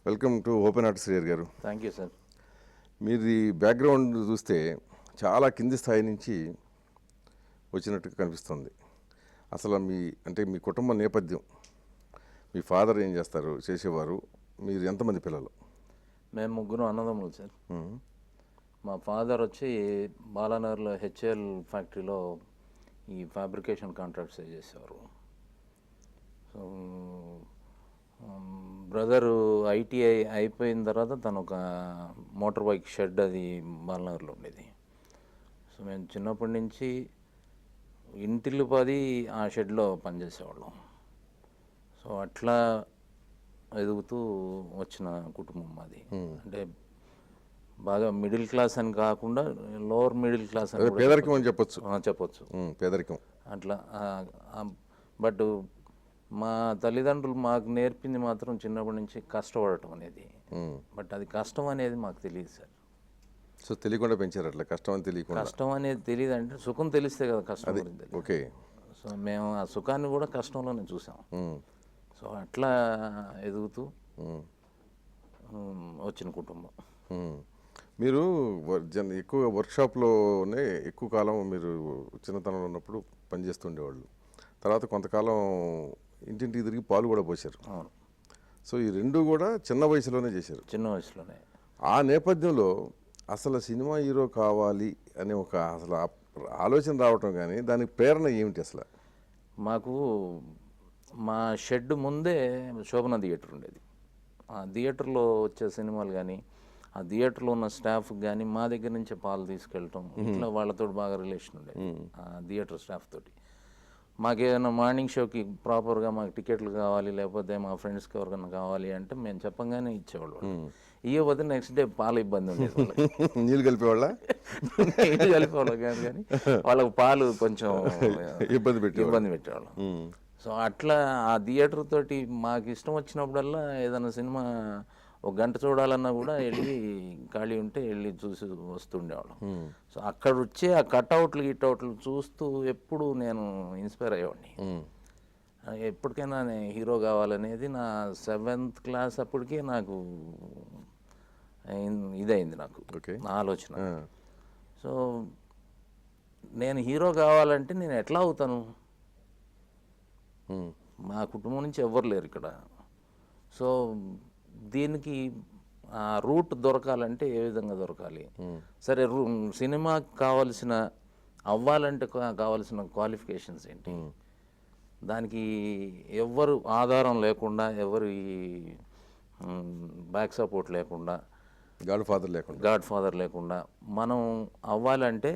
Welcome to open heart శ్రీయర్ గారు. Thank you sir. మీది బ్యాక్గ్రౌండ్ చూస్తే చాలా కింది స్థాయి నుంచి వచ్చినట్టుగా కనిపిస్తుంది. అసలు మీ కుటుంబ నేపథ్యం, మీ ఫాదర్ ఏం చేసేవారు, మీరు ఎంతమంది పిల్లలు? మేము ముగ్గురు అన్నదమ్ములు సార్. మా ఫాదర్ వచ్చి బాలానగర్లో హెచ్ఏఎల్ ఫ్యాక్టరీలో ఈ ఫ్యాబ్రికేషన్ కాంట్రాక్ట్స్ చేసేవారు. సో బ్రదరు ఐటీఐ అయిపోయిన తర్వాత తను ఒక మోటార్ బైక్ షెడ్ అది బాలనగర్లో ఉండేది. సో మేము చిన్నప్పటి నుంచి ఇంటిల్లు పది ఆ షెడ్లో పనిచేసేవాళ్ళం. సో అట్లా ఎదుగుతూ వచ్చిన కుటుంబం మాది. అంటే బాగా మిడిల్ క్లాస్ అని కాకుండా లోవర్ మిడిల్ క్లాస్ అని పేదరికం అని చెప్పొచ్చు. పేదరికం అట్లా. బట్ మా తల్లిదండ్రులు మాకు నేర్పింది మాత్రం చిన్నప్పటి నుంచి కష్టపడటం అనేది. బట్ అది కష్టం అనేది మాకు తెలియదు సార్. సో తెలియకుండా పెంచారు అట్లా? కష్టం అని తెలియకుండా? కష్టం అనేది తెలియదు, అంటే సుఖం తెలిస్తే కదా కష్టం గురించి తెలియదు. ఓకే. సో మేము ఆ సుఖాన్ని కూడా కష్టంలోనే చూసాం. సో అట్లా ఎదుగుతూ వచ్చిన కుటుంబం. మీరు ఎక్కువ వర్క్షాప్లోనే ఎక్కువ కాలం మీరు చిన్నతనంలో ఉన్నప్పుడు పనిచేస్తుండేవాళ్ళు. తర్వాత కొంతకాలం ఇంటింటికి తిరిగి పాలు కూడా పోసారు. అవును. సో ఈ రెండు కూడా చిన్న వయసులోనే చేశారు. చిన్న వయసులోనే. ఆ నేపథ్యంలో అసలు సినిమా హీరో కావాలి అనే ఒక ఆలోచన రావటం, కానీ దానికి ప్రేరణ ఏమిటి అసలు? మాకు మా షెడ్ ముందే శోభన థియేటర్ ఉండేది. ఆ థియేటర్లో వచ్చే సినిమాలు కానీ, ఆ థియేటర్లో ఉన్న స్టాఫ్ కానీ మా దగ్గర నుంచే పాలు తీసుకెళ్ళటం, ఇట్లా వాళ్ళతో బాగా రిలేషన్ ఉండేది ఆ థియేటర్ స్టాఫ్ తోటి. మాకేదైనా మార్నింగ్ షోకి ప్రాపర్గా మాకు టికెట్లు కావాలి, లేకపోతే మా ఫ్రెండ్స్కి ఎవరికైనా కావాలి అంటే మేము చెప్పంగానే ఇచ్చేవాళ్ళు. ఇవ్వకపోతే నెక్స్ట్ డే పాల ఇబ్బంది ఉండేది. నీళ్ళు కలిపేవాళ్ళ? నీళ్ళు కలిపేవాళ్ళు కాదు, కానీ వాళ్ళకి పాలు కొంచెం ఇబ్బంది పెట్టేవాళ్ళం. సో అట్లా ఆ థియేటర్ తోటి మాకు ఇష్టం వచ్చినప్పుడల్లా ఏదైనా సినిమా ఒక గంట చూడాలన్నా కూడా వెళ్ళి ఖాళీ ఉంటే వెళ్ళి చూసి వస్తుండేవాళ్ళం. సో అక్కడ వచ్చే ఆ కట్అవుట్లు గిట్అవుట్లు చూస్తూ ఎప్పుడు నేను ఇన్స్పైర్ అయ్యేవాడిని. ఎప్పటికైనా నేను హీరో కావాలనేది నా 7th క్లాస్ అప్పటికే నాకు ఇదైంది, నాకు ఆలోచన. సో నేను హీరో కావాలంటే నేను ఎట్లా అవుతాను? మా కుటుంబం నుంచి ఎవ్వరు లేరు ఇక్కడ. సో దీనికి ఆ రూట్ దొరకాలంటే ఏ విధంగా దొరకాలి? సరే, సినిమాకి కావాల్సిన అవ్వాలంటే కావాల్సిన క్వాలిఫికేషన్స్ ఏంటి? దానికి ఎవ్వరు ఆధారం లేకుండా, ఎవరు బ్యాక్ సపోర్ట్ లేకుండా, గాడ్ ఫాదర్ లేకుండా మనం అవ్వాలంటే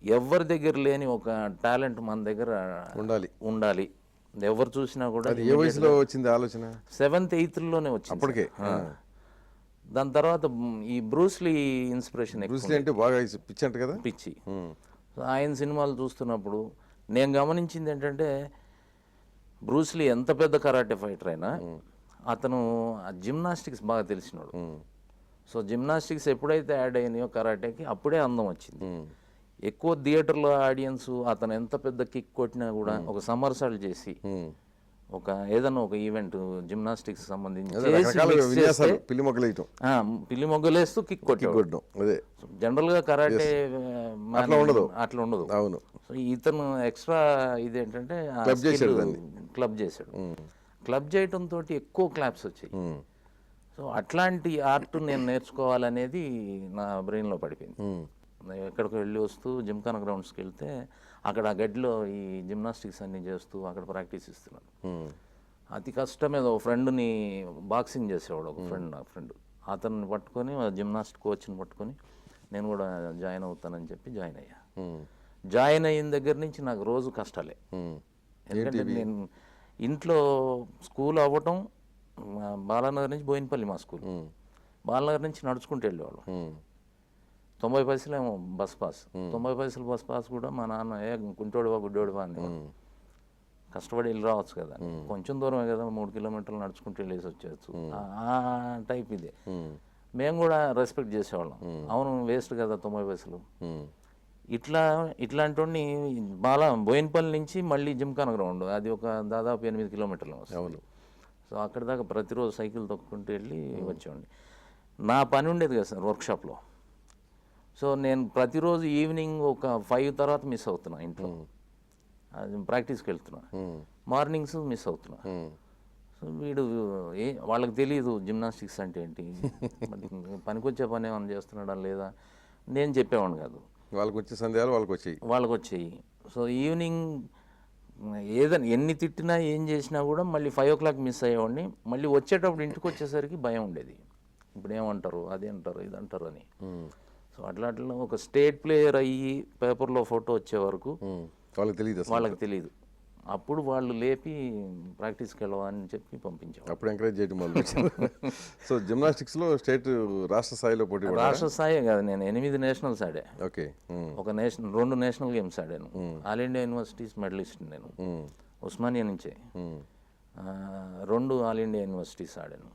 ఎవరి దగ్గర లేని ఒక టాలెంట్ మన దగ్గర ఉండాలి. ఎవరు చూసినా కూడా. ఏ వయసులో వచ్చింది ఆలోచన? 7th 8thలోనే వచ్చింది అప్పటికే. దాని తర్వాత ఈ బ్రూస్లీ ఇన్స్పిరేషన్. బ్రూస్లీ అంటే బాగా పిచ్చి అంట కదా? పిచ్చి. ఆయన సినిమాలు చూస్తున్నప్పుడు నేను గమనించింది ఏంటంటే, బ్రూస్లీ ఎంత పెద్ద కరాటే ఫైటర్ అయినా అతను జిమ్నాస్టిక్స్ బాగా తెలిసినాడు. సో జిమ్నాస్టిక్స్ ఎప్పుడైతే యాడ్ అయినాయో కరాటేకి, అప్పుడే అందం వచ్చింది. ఎక్కువ థియేటర్లో ఆడియన్స్ అతను ఎంత పెద్ద కిక్ కొట్టినా కూడా ఒక సమ్మర్సాల్ట్ చేసి ఒక ఏదన్నా ఒక ఈవెంట్ జిమ్నాస్టిక్స్ సంబంధించి పిల్లి మొగ్గలేస్తూ కిక్ కొట్టడం. జనరల్ గా కరాటే అట్లా ఉండదు. సో ఇతను ఎక్స్ట్రా ఇదేంటంటే క్లబ్ చేశాడు. క్లబ్ చేయటంతో ఎక్కువ క్లాప్స్ వచ్చాయి. సో అట్లాంటి ఆర్ట్ నేను నేర్చుకోవాలనేది నా బ్రెయిన్లో పడిపోయింది. ఎక్కడికి వెళ్ళి వస్తూ జిమ్ఖానా గ్రౌండ్స్కి వెళ్తే అక్కడ ఆ గడ్డిలో ఈ జిమ్నాస్టిక్స్ అన్నీ చేస్తూ అక్కడ ప్రాక్టీస్ ఇస్తున్నాను. అతి కష్టమే. ఒక ఫ్రెండ్ని బాక్సింగ్ చేసేవాడు, ఒక ఫ్రెండ్ అతన్ని పట్టుకొని, జిమ్నాస్ట్ కోచ్ని పట్టుకొని నేను కూడా జాయిన్ అవుతానని చెప్పి జాయిన్ అయ్యా. జాయిన్ అయిన దగ్గర నుంచి నాకు రోజు కష్టాలే. ఎందుకంటే నేను ఇంట్లో స్కూల్ అవ్వటం, బాలానగర్ నుంచి బోయినపల్లి మా స్కూల్, బాలానగర్ నుంచి నడుచుకుంటూ వెళ్ళేవాళ్ళం. 90 పైసలు ఏమో బస్ పాస్. 90 పైసలు బస్ పాస్ కూడా మా నాన్న గుంటోడివా గుడ్డోడివా అని, కష్టపడి వెళ్ళి రావచ్చు కదా, కొంచెం దూరమే కదా, 3 కిలోమీటర్లు నడుచుకుంటూ వెళ్ళేసి వచ్చేయచ్చు, ఆ టైప్ ఇదే. మేము కూడా రెస్పెక్ట్ చేసేవాళ్ళం. అవును, వేస్ట్ కదా 90 పైసలు. ఇట్లాంటి బోయినపల్లి నుంచి మళ్ళీ జిమ్ఖానా గ్రౌండ్, అది ఒక దాదాపు 8 కిలోమీటర్లు వస్తుంది. సో అక్కడి దాకా ప్రతిరోజు సైకిల్ తొక్కుంటూ వెళ్ళి వచ్చేవాడిని. నా పని ఉండేది కదా సార్ వర్క్షాప్లో. సో నేను ప్రతిరోజు ఈవినింగ్ ఒక 5 తర్వాత మిస్ అవుతున్నా ఇంట్లో, అది ప్రాక్టీస్కి వెళ్తున్నా. మార్నింగ్స్ మిస్ అవుతున్నా. సో వీడు వాళ్ళకి తెలియదు జిమ్నాస్టిక్స్ అంటే ఏంటి, పనికొచ్చే పని ఏమైనా చేస్తున్నాడా లేదా నేను చెప్పేవాడిని కాదు. వాళ్ళకి వచ్చే సందేహాలు వాళ్ళకి వచ్చేయి. సో ఈవినింగ్ ఏదైనా ఎన్ని తిట్టినా ఏం చేసినా కూడా మళ్ళీ 5 o'clock మిస్ అయ్యేవాడిని. మళ్ళీ వచ్చేటప్పుడు ఇంటికి వచ్చేసరికి భయం ఉండేది, ఇప్పుడు ఏమంటారు, అది అంటారు, ఇది అంటారు అని. సో అట్లా ఒక స్టేట్ ప్లేయర్ అయ్యి పేపర్లో ఫోటో వచ్చే వరకు వాళ్ళకి తెలియదు. అప్పుడు వాళ్ళు లేపి ప్రాక్టీస్కి వెళ్ళవని చెప్పి పంపించారు. అప్పుడు ఎంకరేజ్ చేయడం మొదలు. సో జిమ్నాస్టిక్స్లో రాష్ట్ర స్థాయిలో పోటీ? రాష్ట్ర స్థాయి కాదు, నేను 8 నేషనల్స్ ఆడా. ఓకే. ఒక 2 నేషనల్ గేమ్స్ ఆడాను. ఆల్ ఇండియా యూనివర్సిటీస్ మెడలిస్ట్ నేను, ఉస్మానియా నుంచే 2 ఆల్ ఇండియా యూనివర్సిటీస్ ఆడాను.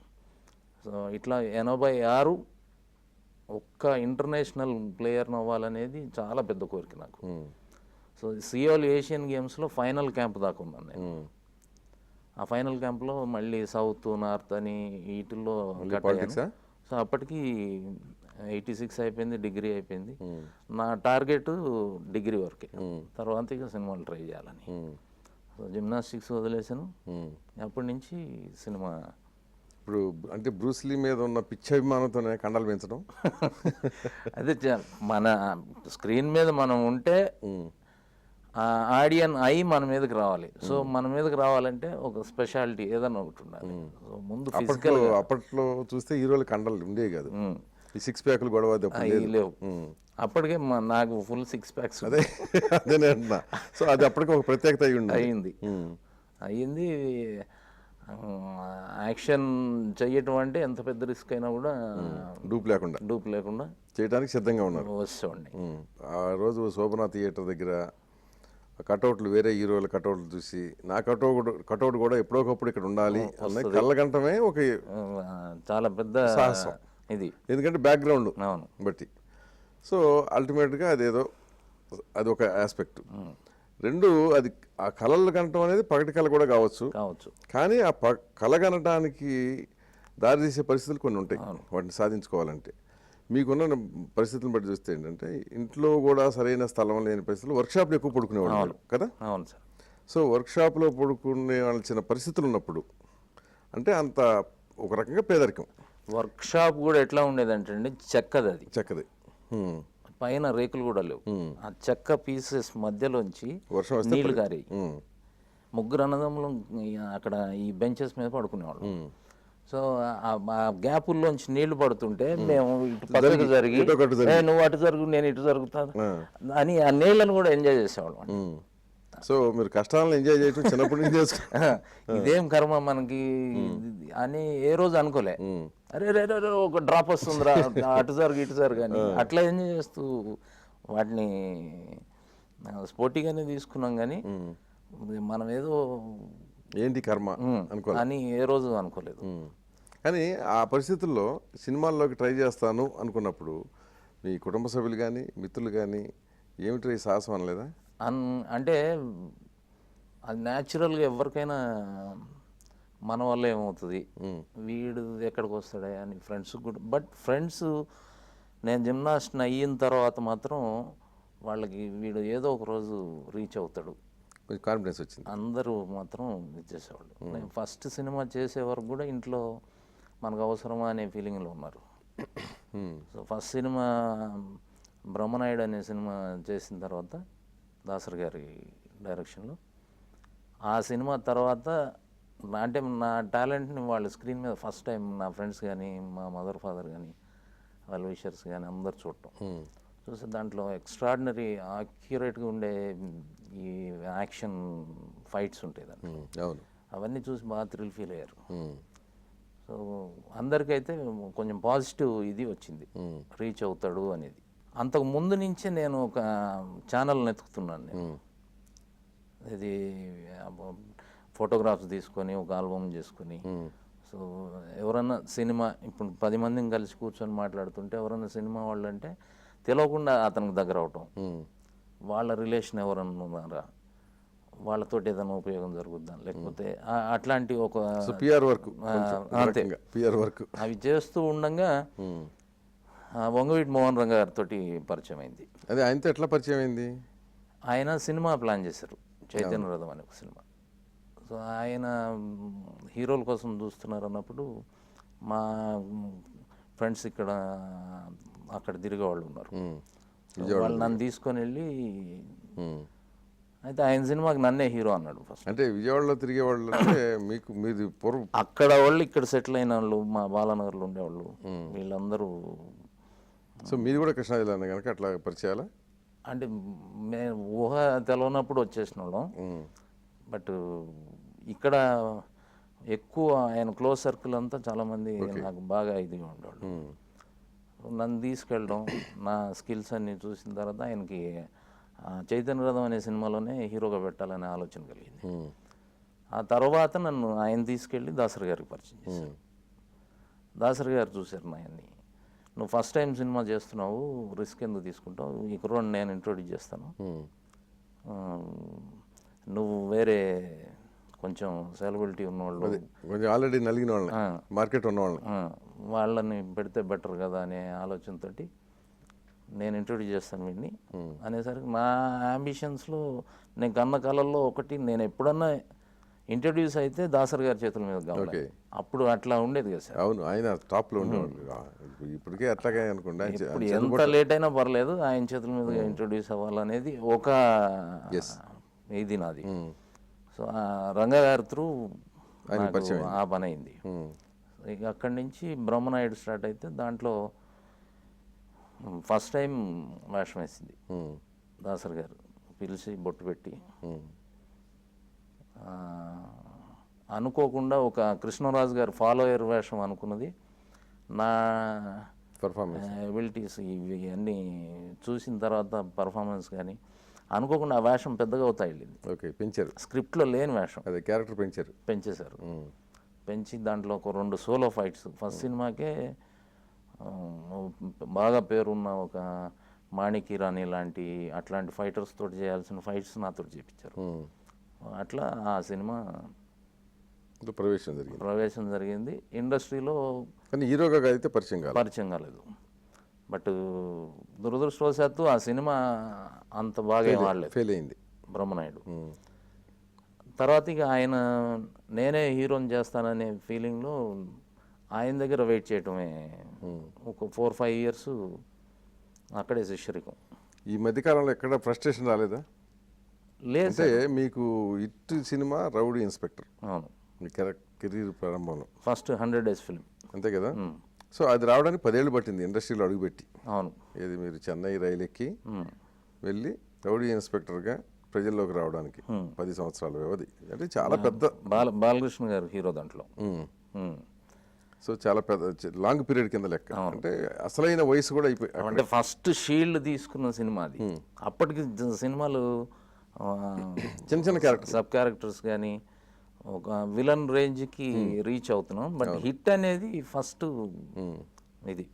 సో ఇట్లా 86 ఒక్క ఇంటర్నేషనల్ ప్లేయర్ని అవ్వాలనేది చాలా పెద్ద కోరిక నాకు. సో సియోల్ ఏషియన్ గేమ్స్లో ఫైనల్ క్యాంప్ దాకా ఉన్నాను నేను. ఆ ఫైనల్ క్యాంప్లో మళ్ళీ సౌత్ నార్త్ అని వీటిల్లో కట్ అయ్యాను. సో అప్పటికి 86 అయిపోయింది, డిగ్రీ అయిపోయింది. నా టార్గెట్ డిగ్రీ వరకే, తర్వాత ఇక సినిమాలు ట్రై చేయాలని. సో జిమ్నాస్టిక్స్ వదిలేసాను. అప్పటి నుంచి సినిమా. ఇప్పుడు అంటే బ్రూస్లీ మీద ఉన్న పిచ్చి అభిమానంతోనే కండలు పెంచడం. అదే మన స్క్రీన్ మీద మనం ఉంటే ఆడియన్ అయి మన మీదకి రావాలి. సో మన మీదకి రావాలంటే ఒక స్పెషాలిటీ ఏదైనా ఒకటి ఉండాలి. సో ముందు అప్పట్లో చూస్తే హీరోలు కండలు ఉండేవి కాదు, ఈ 6 ప్యాక్లు గొడవ లేవు. అప్పటికే నాకు ఫుల్ 6 ప్యాక్స్. అదేనే అంటున్నా. సో అది అప్పటికి ఒక ప్రత్యేకత అయ్యింది. యాక్షన్ చెయ్యటం అంటే ఎంత పెద్ద రిస్క్ అయినా కూడా డూప్ లేకుండా చేయడానికి సిద్ధంగా ఉన్నారు. వచ్చేవాడిని. ఆ రోజు శోభనా థియేటర్ దగ్గర కటౌట్లు, వేరే హీరోల కటౌట్లు చూసి నా కటౌట్ కూడా ఎప్పుడోకప్పుడు ఇక్కడ ఉండాలి అన్న కళ్ళగంటమే ఒక చాలా పెద్ద సాహసం ఇది, ఎందుకంటే బ్యాక్గ్రౌండ్ బట్టి. సో అల్టిమేట్గా అది ఒక ఆస్పెక్ట్. 2 అది ఆ కళలు కనటం అనేది పగటి కళ కూడా కావచ్చు, కానీ ఆ కళ కనటానికి దారి తీసే పరిస్థితులు కొన్ని ఉంటాయి వాటిని సాధించుకోవాలంటే. మీకున్న పరిస్థితులను బట్టి చూస్తే ఏంటంటే ఇంట్లో కూడా సరైన స్థలం లేని పరిస్థితులు వర్క్షాప్లో ఎక్కువ పడుకునేవాళ్ళు కదా. అవును సార్. సో వర్క్షాప్లో పడుకునే వాళ్ళ పరిస్థితులు ఉన్నప్పుడు అంటే అంత ఒక రకంగా పేదరికం. వర్క్షాప్ కూడా ఎట్లా ఉండేదంటే అండి, చెక్కది పైన రేకులు కూడా లేవు. ఆ చెక్క పీసెస్ మధ్యలోంచి నీళ్లు గారి 3 అన్నదమ్ములు అక్కడ ఈ బెంచెస్ మీద పడుకునేవాళ్ళు. సో ఆ గ్యాపుల్లోంచి నీళ్లు పడుతుంటే మేము ఇటు పక్కకు జరిగి నువ్వు అటు జరుగు నేను ఇటు జరుగుతాను అని ఆ నీళ్లను కూడా ఎంజాయ్ చేసేవాళ్ళం. సో మీరు కష్టాలను ఎంజాయ్ చేయటం చిన్నప్పటి నుంచి ఇదేం కర్మ మనకి అని ఏ రోజు అనుకోలే. అరే ఒక డ్రాప్ వస్తుందిరా అటు జరుగు ఇటు జరుగు అని అట్లా ఎంజాయ్ చేస్తూ వాటిని స్పోర్టివ్గానే తీసుకున్నాం. కానీ మనం ఏదో ఏంటి కర్మ అని ఏ రోజు అనుకోలేదు. కానీ ఆ పరిస్థితుల్లో సినిమాల్లోకి ట్రై చేస్తాను అనుకున్నప్పుడు మీ కుటుంబ సభ్యులు కానీ మిత్రులు కానీ ఏమిటి సాహసం అనలేదా? అంటే అది న్యాచురల్గా ఎవరికైనా మన వల్ల ఏమవుతుంది, వీడు ఎక్కడికి వస్తాడా అని ఫ్రెండ్స్ కూడా. బట్ ఫ్రెండ్స్ నేను జిమ్నాస్ట్ని అయిన తర్వాత మాత్రం వాళ్ళకి వీడు ఏదో ఒక రోజు రీచ్ అవుతాడు కాన్ఫిడెన్స్ వచ్చింది. అందరూ మాత్రం ఇచ్చేసేవాళ్ళు. నేను ఫస్ట్ సినిమా చేసే వరకు కూడా ఇంట్లో మనకు అవసరమా అనే ఫీలింగ్లో ఉన్నారు. సో ఫస్ట్ సినిమా బ్రహ్మనాయుడు అనే సినిమా చేసిన తర్వాత దాసరి గారి డైరెక్షన్లో, ఆ సినిమా తర్వాత అంటే నా టాలెంట్ని వాళ్ళ స్క్రీన్ మీద ఫస్ట్ టైం నా ఫ్రెండ్స్ కానీ మా మదర్ ఫాదర్ కానీ వాళ్ళ విషర్స్ కానీ అందరు చూడటం చూసి దాంట్లో ఎక్స్ట్రాడినరీ యాక్యురేట్గా ఉండే ఈ యాక్షన్ ఫైట్స్ ఉంటాయి దాంట్లో, అవన్నీ చూసి బాగా థ్రిల్ ఫీల్ అయ్యారు. సో అందరికైతే కొంచెం పాజిటివ్ ఇది వచ్చింది, రీచ్ అవుతాడు అనేది. అంతకు ముందు నుంచే నేను ఒక ఛానల్ని ఎత్తుకుతున్నాను. నేను ఇది ఫోటోగ్రాఫ్స్ తీసుకొని ఒక ఆల్బమ్ చేసుకొని, సో ఎవరన్నా సినిమా ఇప్పుడు 10 మందిని కలిసి కూర్చొని మాట్లాడుతుంటే ఎవరన్నా సినిమా వాళ్ళు అంటే తెలియకుండా అతనికి దగ్గర అవటం, వాళ్ళ రిలేషన్ ఎవరన్నా ఉన్నారా, వాళ్ళతోటి ఏదైనా ఉపయోగం జరుగుద్దాం, లేకపోతే అట్లాంటి ఒక పిఆర్ వర్క్, అంతే పిఆర్ వర్క్ అవి చేస్తూ ఉండగా వంగవీటి మోహన్ రంగ గారితో పరిచయం అయింది. అదే ఆయనతో ఎట్లా పరిచయం అయింది? ఆయన సినిమా ప్లాన్ చేశారు, చైతన్య రథం అనే ఒక సినిమా. సో ఆయన హీరోల కోసం చూస్తున్నారు అన్నప్పుడు మా ఫ్రెండ్స్ ఇక్కడ అక్కడ తిరిగేవాళ్ళు ఉన్నారు, వాళ్ళు నన్ను తీసుకొని వెళ్ళి, అయితే ఆయన సినిమాకి నన్నే హీరో అన్నాడు ఫస్ట్. అంటే విజయవాడలో తిరిగేవాళ్ళు అంటే మీకు మీది పూర్వం అక్కడ వాళ్ళు ఇక్కడ సెటిల్ అయిన వాళ్ళు, మా బాలానగర్లో ఉండేవాళ్ళు వీళ్ళందరూ. సో మీరు కూడా కృష్ణా జిల్లా కనుక అట్లా పరిచయాలా? అంటే మేము ఊహ తెలవనప్పుడు వచ్చేసిన వాళ్ళం, బట్ ఇక్కడ ఎక్కువ ఆయన క్లోజ్ సర్కిల్ అంతా చాలామంది నాకు బాగా ఇదిగా ఉండేవాళ్ళు. నన్ను తీసుకెళ్ళడం, నా స్కిల్స్ అన్నీ చూసిన తర్వాత ఆయనకి చైతన్య రథం అనే సినిమాలోనే హీరోగా పెట్టాలనే ఆలోచన కలిగింది. ఆ తర్వాత నన్ను ఆయన తీసుకెళ్ళి దాసరి గారికి పరిచయం చేశారు. దాసరి గారు చూశారు ఆయన్ని, నువ్వు ఫస్ట్ టైం సినిమా చేస్తున్నావు, రిస్క్ ఎందుకు తీసుకుంటావు, ఈ కుర్రాడిని నేను ఇంట్రొడ్యూస్ చేస్తాను, నువ్వు వేరే కొంచెం సెలబిలిటీ ఉన్నవాళ్ళు, కొంచెం ఆల్రెడీ నలిగిన వాళ్ళు, మార్కెట్ ఉన్నవాళ్ళు, వాళ్ళని పెడితే బెటర్ కదా అనే ఆలోచనతో నేను ఇంట్రొడ్యూస్ చేస్తాను వీడిని అనేసరికి నా అంబిషన్స్లో నేను కన్న కళల్లో ఒకటి, నేను ఎప్పుడన్నా ఇంట్రడ్యూస్ అయితే దాసరి గారి చేతుల మీద కావాలి. అప్పుడు అట్లా ఉండేది కదా సార్. అవును, ఆయన టాప్లో ఉండేవాళ్ళు. ఇప్పటికే అట్లాగే అనుకోండి, ఇప్పుడు ఎంత లేట్ అయినా పర్లేదు ఆయన చేతుల మీద ఇంట్రడ్యూస్ అవ్వాలనేది ఒక ఇది నాది. సో రంగా గారి త్రూ ఆ పని అయింది. ఇక అక్కడి నుంచి బ్రహ్మనాయుడు స్టార్ట్ అయితే దాంట్లో ఫస్ట్ టైం వేషం వేసింది దాసరి గారు, పిలిచి బొట్టు పెట్టి అనుకోకుండా ఒక కృష్ణరాజు గారు ఫాలోయర్ వేషం అనుకున్నది. నా పర్ఫార్మెన్స్ ఎబిలిటీస్ ఇవి అన్నీ చూసిన తర్వాత పర్ఫార్మెన్స్ కానీ అనుకోకుండా ఆ వేషం పెద్దగా అవుతా వెళ్ళింది. ఓకే, పెంచారు, స్క్రిప్ట్లో లేని వేషం, అదే క్యారెక్టర్ పెంచేశారు. పెంచి దాంట్లో ఒక 2 సోలో ఫైట్స్, ఫస్ట్ సినిమాకే బాగా పేరున్న ఒక మాణిక్ రాణి లాంటి అట్లాంటి ఫైటర్స్ తోటి చేయాల్సిన ఫైట్స్ నాతో చేయించారు. అట్లా ఆ సినిమా ప్రవేశం జరిగింది ఇండస్ట్రీలో. కానీ హీరోగా అయితే పరిచయం కాలేదు. బట్ దురదృష్టవశాత్తు ఆ సినిమా అంత బాగా వాడలేదు, ఫెయిల్ అయింది బ్రహ్మనాయుడు. తర్వాత ఇక ఆయన నేనే హీరోని చేస్తాననే ఫీలింగ్లో ఆయన దగ్గర వెయిట్ చేయటమే ఒక 4-5 ఇయర్స్ అక్కడే శిష్యరికం. ఈ మధ్యకాలంలో ఎక్కడ ఫ్రస్ట్రేషన్ రాలేదా? లేదు. అంటే మీకు హిట్ సినిమా రౌడీ ఇన్స్పెక్టర్, అవును, మీ కెరీర్ ప్రారంభంలో ఫస్ట్ 100 days ఫిల్మ్, అంతే కదా? సో అది రావడానికి 10 ఏళ్ళు పట్టింది ఇండస్ట్రీలో అడుగుపెట్టి. అవును, ఏది మీరు చెన్నై రైలు ఎక్కి వెళ్ళి రౌడీ ఇన్స్పెక్టర్గా ప్రజల్లోకి రావడానికి 10 సంవత్సరాల వ్యవధి, అంటే చాలా పెద్ద. బాలకృష్ణ గారు హీరో దాంట్లో. సో చాలా పెద్ద లాంగ్ పీరియడ్ కింద లెక్క. అంటే అసలైన వయసు కూడా అయిపోయి, అంటే ఫస్ట్ షీల్డ్ తీసుకున్న సినిమా అది. అప్పటికి సినిమాలు చిన్న క్యారెక్టర్, సబ్ క్యారెక్టర్స్ కానీ ఒక విలన్ రేంజ్కి రీచ్ అవుతున్నాం. బట్ హిట్ అనేది ఫస్ట్ ఇది.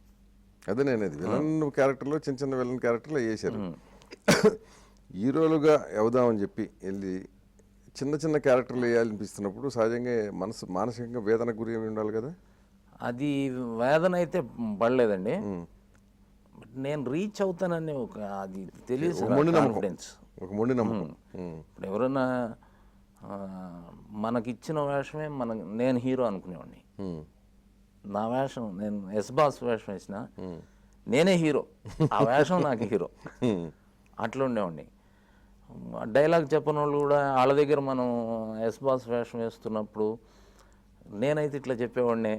అదే నేను అది విలన్ క్యారెక్టర్లో చిన్న విలన్ క్యారెక్టర్లో వేసారు. హీరోలుగా అవుదామని చెప్పి వెళ్ళి చిన్న క్యారెక్టర్లు వేయాలనిపిస్తున్నప్పుడు సహజంగా మానసికంగా వేదనకు గురి ఉండాలి కదా. అది వేదన అయితే పడలేదండి, బట్ నేను రీచ్ అవుతానని ఒక అది తెలియదు, కాన్ఫిడెన్స్, ఒక మొండి నమ్మకం. ఇప్పుడు ఎవరైనా మనకిచ్చిన వేషమే నేను హీరో అనుకునేవాడిని. నా వేషం, నేను ఎస్ బాస్ వేషం వేసిన నేనే హీరో, ఆ వేషం నాకు హీరో, అట్లా ఉండేవాడిని. డైలాగ్ చెప్పని వాళ్ళు కూడా వాళ్ళ దగ్గర మనం ఎస్ బాస్ వేషం వేస్తున్నప్పుడు నేనైతే ఇట్లా చెప్పేవాడినే,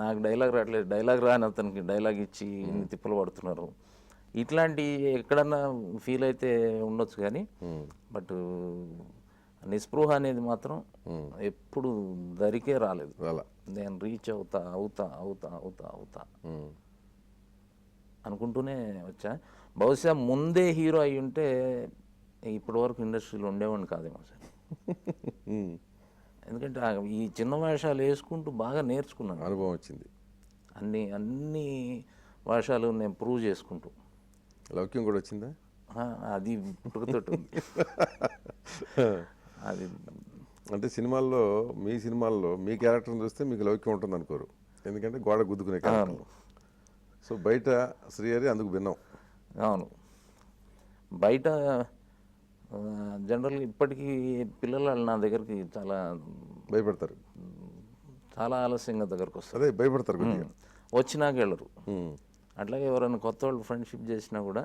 నాకు డైలాగ్ రావట్లేదు, డైలాగ్ రాని అతనికి డైలాగ్ ఇచ్చి తిప్పలు పడుతున్నారు. ఇట్లాంటి ఎక్కడన్నా ఫీల్ అయితే ఉండొచ్చు కానీ, బట్ నిస్పృహ అనేది మాత్రం ఎప్పుడు దరికే రాలేదు. నేను రీచ్ అవుతా అనుకుంటూనే వచ్చా. బహుశా ముందే హీరో అయి ఉంటే ఇప్పటి వరకు ఇండస్ట్రీలో ఉండేవాడిని కాదేమో సార్. ఎందుకంటే ఈ చిన్న వేషాలు వేసుకుంటూ బాగా నేర్చుకున్నాను, అనుభవం వచ్చింది. అన్ని వేషాలు నేను ప్రూవ్ చేసుకుంటూ. లౌక్యం కూడా వచ్చిందా? అది పుట్టుకతోటి ఉంది. అది అంటే మీ సినిమాల్లో మీ క్యారెక్టర్ని చూస్తే మీకు లౌక్యం ఉంటుంది అనుకోరు, ఎందుకంటే గోడ గుద్దుకునే క్యారెక్టర్. సో బయట శ్రీహరి అందుకు భిన్నం. అవును, బయట జనరల్గా ఇప్పటికీ పిల్లలు నా దగ్గరికి చాలా భయపడతారు, చాలా ఆలస్యంగా దగ్గరకు వస్తారు. అదే భయపడతారు కొద్దిగా. వచ్చినాక వెళ్ళరు. అట్లాగే ఎవరైనా కొత్త వాళ్ళు ఫ్రెండ్షిప్ చేసినా కూడా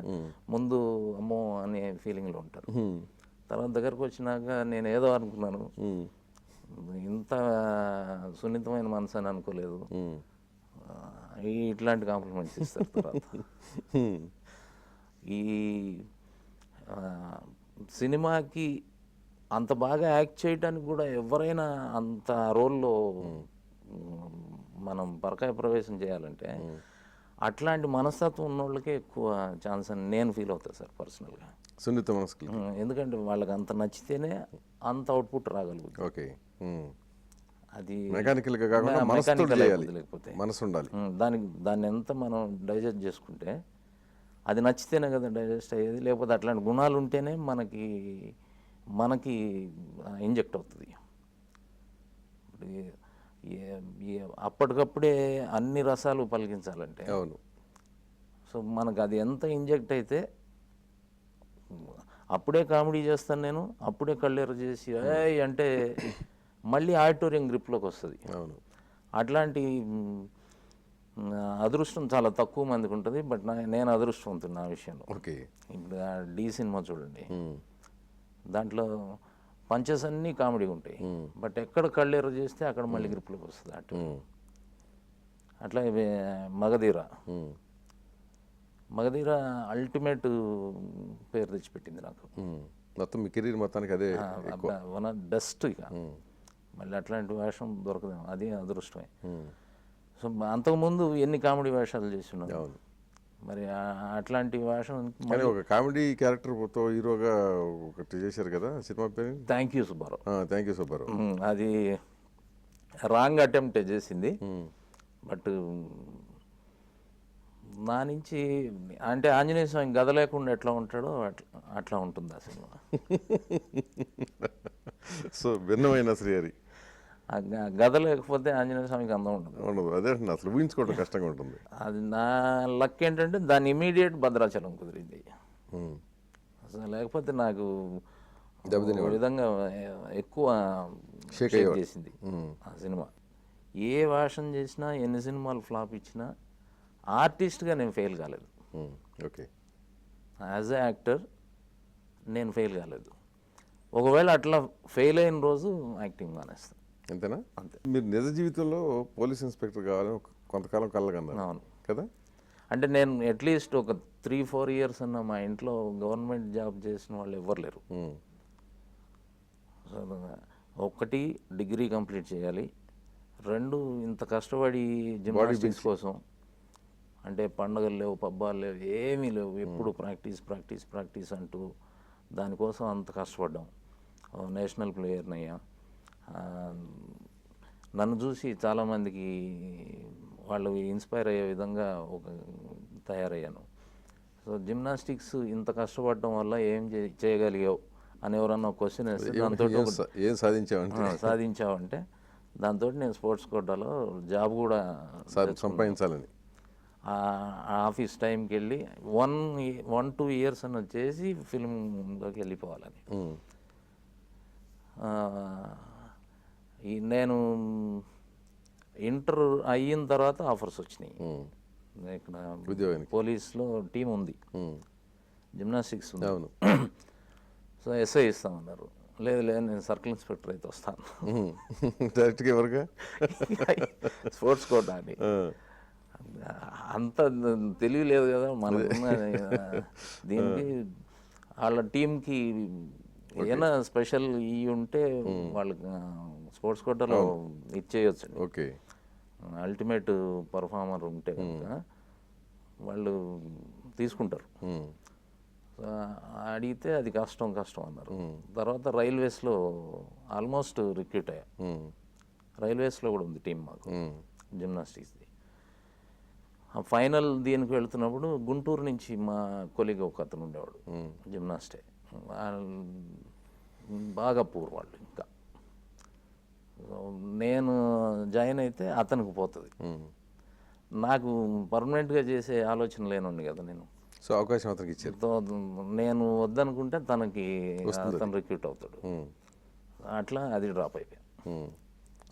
ముందు అమ్మో అనే ఫీలింగ్లో ఉంటారు. తర్వాత దగ్గరకు వచ్చినాక నేను ఏదో అనుకున్నాను, ఇంత సున్నితమైన మనసు అని అనుకోలేదు, ఇట్లాంటి కాంప్లిమెంట్స్ ఇస్తారు. తర్వాత ఈ సినిమాకి అంత బాగా యాక్ట్ చేయడానికి కూడా ఎవరైనా అంత రోల్లో మనం పరకాయ ప్రవేశం చేయాలంటే అట్లాంటి మనస్తత్వం ఉన్న వాళ్ళకే ఎక్కువ ఛాన్స్ అని నేను ఫీల్ అవుతాను సార్ పర్సనల్గా. సున్నిత మనసుకి. ఎందుకంటే వాళ్ళకి అంత నచ్చితేనే అంత అవుట్పుట్ రాగలుగుతుంది. ఓకే, అది మెకానికల్గా కాకుండా మనసుతో చేయాలి, లేకపోతే మనసు ఉండాలి. దాన్ని ఎంత మనం డైజెస్ట్ చేసుకుంటే అది నచ్చితేనే కదా డైజెస్ట్ అయ్యేది. లేకపోతే అట్లాంటి గుణాలు ఉంటేనే మనకి ఇంజెక్ట్ అవుతుంది. అప్పటికప్పుడే అన్ని రసాలు పలికించాలంటే, అవును, సో మనకు అది ఎంత ఇంజెక్ట్ అయితే అప్పుడే కామెడీ చేస్తాను నేను, అప్పుడే కళ్ళెర చేసి అంటే మళ్ళీ ఆడిటోరియం గ్రిప్లోకి వస్తుంది. అవును, అట్లాంటి అదృష్టం చాలా తక్కువ మందికి ఉంటుంది. బట్ నేను అదృష్టవంతున్నా ఆ విషయంలో. ఓకే, ఇప్పుడు డి సినిమా చూడండి, దాంట్లో పంచెస్ అన్నీ కామెడీ ఉంటాయి, బట్ ఎక్కడ కళ్ళెర చేస్తే అక్కడ మళ్ళీ గ్రిప్లోకి వస్తుంది అటు. అట్లా మగధీర అల్టిమేట్ పేరు తెచ్చిపెట్టింది నాకు. మొత్తం మీ కెరీర్ మొత్తానికి అదే వన్ ఆఫ్ బెస్ట్. ఇక మళ్ళీ అట్లాంటి వేషం దొరకదేమో, అది అదృష్టమే. సో అంతకుముందు ఎన్ని కామెడీ వేషాలు చేస్తున్నాను, మరి అట్లాంటి వేషం. ఒక కామెడీ క్యారెక్టర్తో హీరోగా ఒకటి చేశారు కదా, సినిమా పేరు thank you Subbarao. Thank you Subbarao. అది రాంగ్ అటెంప్ట్ చేసింది, బట్ నా నుంచి అంటే ఆంజనేయ స్వామి గద లేకుండా ఎట్లా ఉంటాడో అట్లా ఉంటుంది ఆ సినిమా. సో భిన్నమైన శ్రీహరి. గద లేకపోతే ఆంజనేయ స్వామికి అందం ఉండదు. అదే అసలు ఊహించుకోవడం కష్టంగా ఉంటుంది. అది నా లక్ ఏంటంటే దాని ఇమీడియట్ భద్రాచలం కుదిరింది. అసలు లేకపోతే నాకు విధంగా ఎక్కువ షేక్ చేసింది ఆ సినిమా. ఏ వేషం చేసినా, ఎన్ని సినిమాలు ఫ్లాప్ ఇచ్చినా ఆర్టిస్ట్గా నేను ఫెయిల్ కాలేదు. ఓకే, యాజ్ ఎ యాక్టర్ నేను ఫెయిల్ కాలేదు. ఒకవేళ అట్లా ఫెయిల్ అయిన రోజు యాక్టింగ్ మానేస్తాను. అంతేనా? అంతే. మీరు నిజ జీవితంలో పోలీస్ ఇన్స్పెక్టర్ కావాలని కొంతకాలం కలగన్నారు. అవును కదా. అంటే నేను అట్లీస్ట్ ఒక 3-4 years అన్న మా ఇంట్లో గవర్నమెంట్ జాబ్ చేసిన వాళ్ళు ఎవ్వరు లేరు. సో ఒకటి డిగ్రీ కంప్లీట్ చేయాలి, 2 ఇంత కష్టపడి జిమ్నాస్టిక్స్ కోసం, అంటే పండుగలు లేవు, పబ్బాలు లేవు, ఏమీ లేవు, ఎప్పుడు ప్రాక్టీస్ అంటూ దానికోసం అంత కష్టపడ్డాం. నేషనల్ ప్లేయర్ని అయ్యా. నన్ను చూసి చాలామందికి వాళ్ళు ఇన్స్పైర్ అయ్యే విధంగా తయారయ్యాను. సో జిమ్నాస్టిక్స్ ఇంత కష్టపడడం వల్ల ఏం చేయగలిగావు అని ఎవరన్నా క్వశ్చన్ వేస్తే దాంతో ఏం సాధించావంటే దాంతో నేను స్పోర్ట్స్ కోటాలో జాబ్ కూడా సంపాదించాలని ఆఫీస్ టైంకి వెళ్ళి 1-2 years అన్న చేసి ఫిల్మ్లోకి వెళ్ళిపోవాలని. నేను ఇంటర్ అయిన తర్వాత ఆఫర్స్ వచ్చినాయి. ఇక్కడ పోలీస్లో టీం ఉంది, జిమ్నాస్టిక్స్ ఉంది. అవును. సో ఎస్ఐ ఇస్తామన్నారు. లేదు నేను సర్కిల్ ఇన్స్పెక్టర్ అయితే వస్తాను. డైరెక్ట్గా ఎవరుగా స్పోర్ట్స్ కోటా అని. అంత తెలియలేదు కదా మనకున్న దీనికి. వాళ్ళ టీంకి ఏదైనా స్పెషల్ ఉంటే వాళ్ళకి స్పోర్ట్స్ కోటాలో ఇచ్చేయచ్చు. ఓకే, అల్టిమేట్ పర్ఫార్మర్ ఉంటే కనుక వాళ్ళు తీసుకుంటారు. అడిగితే అది కష్టం అన్నారు. తర్వాత రైల్వేస్లో ఆల్మోస్ట్ రిక్రూట్ అయ్యా. రైల్వేస్లో కూడా ఉంది టీం మాకు జిమ్నాస్టిక్స్ది. ఆ ఫైనల్ దీనికి వెళ్తున్నప్పుడు గుంటూరు నుంచి మా కొలీగ్ ఒక అతను ఉండేవాడు, జిమ్నాస్టే. బాగా పూర్ వాళ్ళు. ఇంకా నేను జాయిన్ అయితే అతనికి పోతుంది. నాకు పర్మనెంట్గా చేసే ఆలోచన లేనుండి కదా నేను. సో అవకాశం అతనికి ఇచ్చారు. నేను వద్దనుకుంటే తనకి అతను రిక్రూట్ అవుతాడు. అట్లా అది డ్రాప్ అయిపోయాను.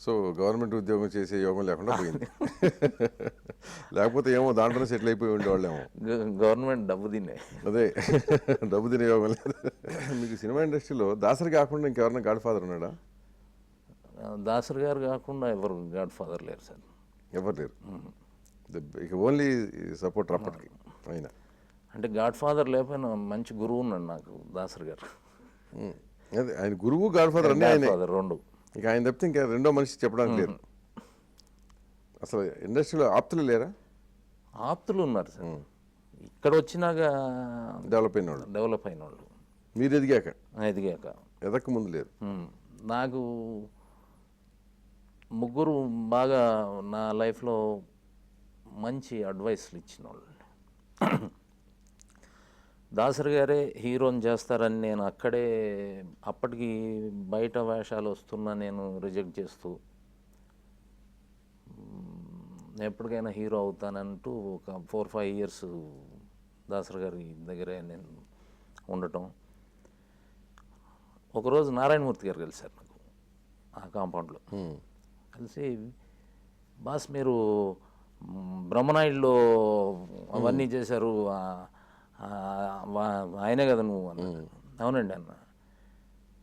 సో గవర్నమెంట్ ఉద్యోగం చేసే యోగం లేకుండా పోయింది. లేకపోతే ఏమో దాంట్లో సెటిల్ అయిపోయి ఉండేవాళ్ళేమో. గవర్నమెంట్ డబ్బు తినే. అదే డబ్బు తినే యోగం లేదు. మీకు సినిమా ఇండస్ట్రీలో దాసరి కాకుండా ఇంకెవరైనా గాడ్ ఫాదర్ ఉన్నాడా? దాసరి గారు కాకుండా ఎవరు గాడ్ ఫాదర్ లేరు సార్. ఎవరు లేరు. ఇక ఓన్లీ సపోర్టర్ అప్పటికి అయినా. అంటే గాడ్ ఫాదర్ లేకపోయినా మంచి గురువు ఉన్నాడు నాకు దాసరి గారు. అదే ఆయన గురువు గాడ్ ఫాదర్ అన్నీ ఆయన రెండు. ఇక ఆయన తప్పితే ఇంకా రెండో మనిషి చెప్పడానికి లేరు. అసలు ఇండస్ట్రీలో ఆప్తులు లేరా? ఆప్తులు ఉన్నారు సార్. ఇక్కడ వచ్చినాక డెవలప్ అయిన వాళ్ళు. మీరు ఎదిగాక ఎదక్క ముందు లేరు. నాకు ముగ్గురు బాగా నా లైఫ్లో మంచి అడ్వైస్లు ఇచ్చిన వాళ్ళు. దాసరి గారే హీరోని చేస్తారని నేను అక్కడే అప్పటికి బయట వేషాలు వస్తున్నా నేను రిజెక్ట్ చేస్తూ ఎప్పటికైనా హీరో అవుతానంటూ ఒక 4-5 years దాసరి గారి దగ్గరే నేను ఉండటం. ఒకరోజు నారాయణమూర్తి గారు కలిశారు నాకు ఆ కాంపౌండ్లో. కలిసి, బాస్ మీరు బ్రహ్మనాయుడులో అవన్నీ చేశారు, ఆయనే కదా నువ్వు అన్నాడు. అవునండి అన్న.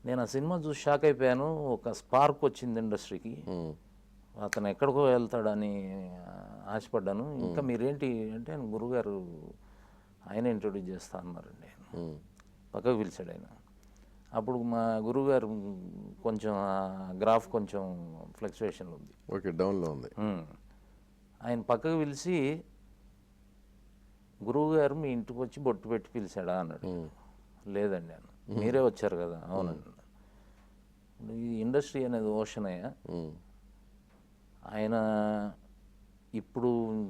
నేను ఆ సినిమా చూసి షాక్ అయిపోయాను. ఒక స్పార్క్ వచ్చింది ఇండస్ట్రీకి. అతను ఎక్కడికో వెళ్తాడని ఆశపడ్డాను. ఇంకా మీరేంటి అంటే, గురుగారు ఆయన ఇంట్రొడ్యూస్ చేస్తా అన్నారండి. పక్కకు పిలిచాడు ఆయన. అప్పుడు మా గురువుగారు కొంచెం గ్రాఫ్ కొంచెం ఫ్లక్చువేషన్ ఉంది, ఓకే, డౌన్లో ఉంది. ఆయన పక్కకు పిలిచి, గురువుగారు మీ ఇంటికి వచ్చి బొట్టు పెట్టి పిలిచాడా అన్నాడు. లేదండి అన్న. మీరే వచ్చారు కదా. అవునండి. ఈ ఇండస్ట్రీ అనేది ఓషన్ అయ్యా, ఆయన ఇప్పుడు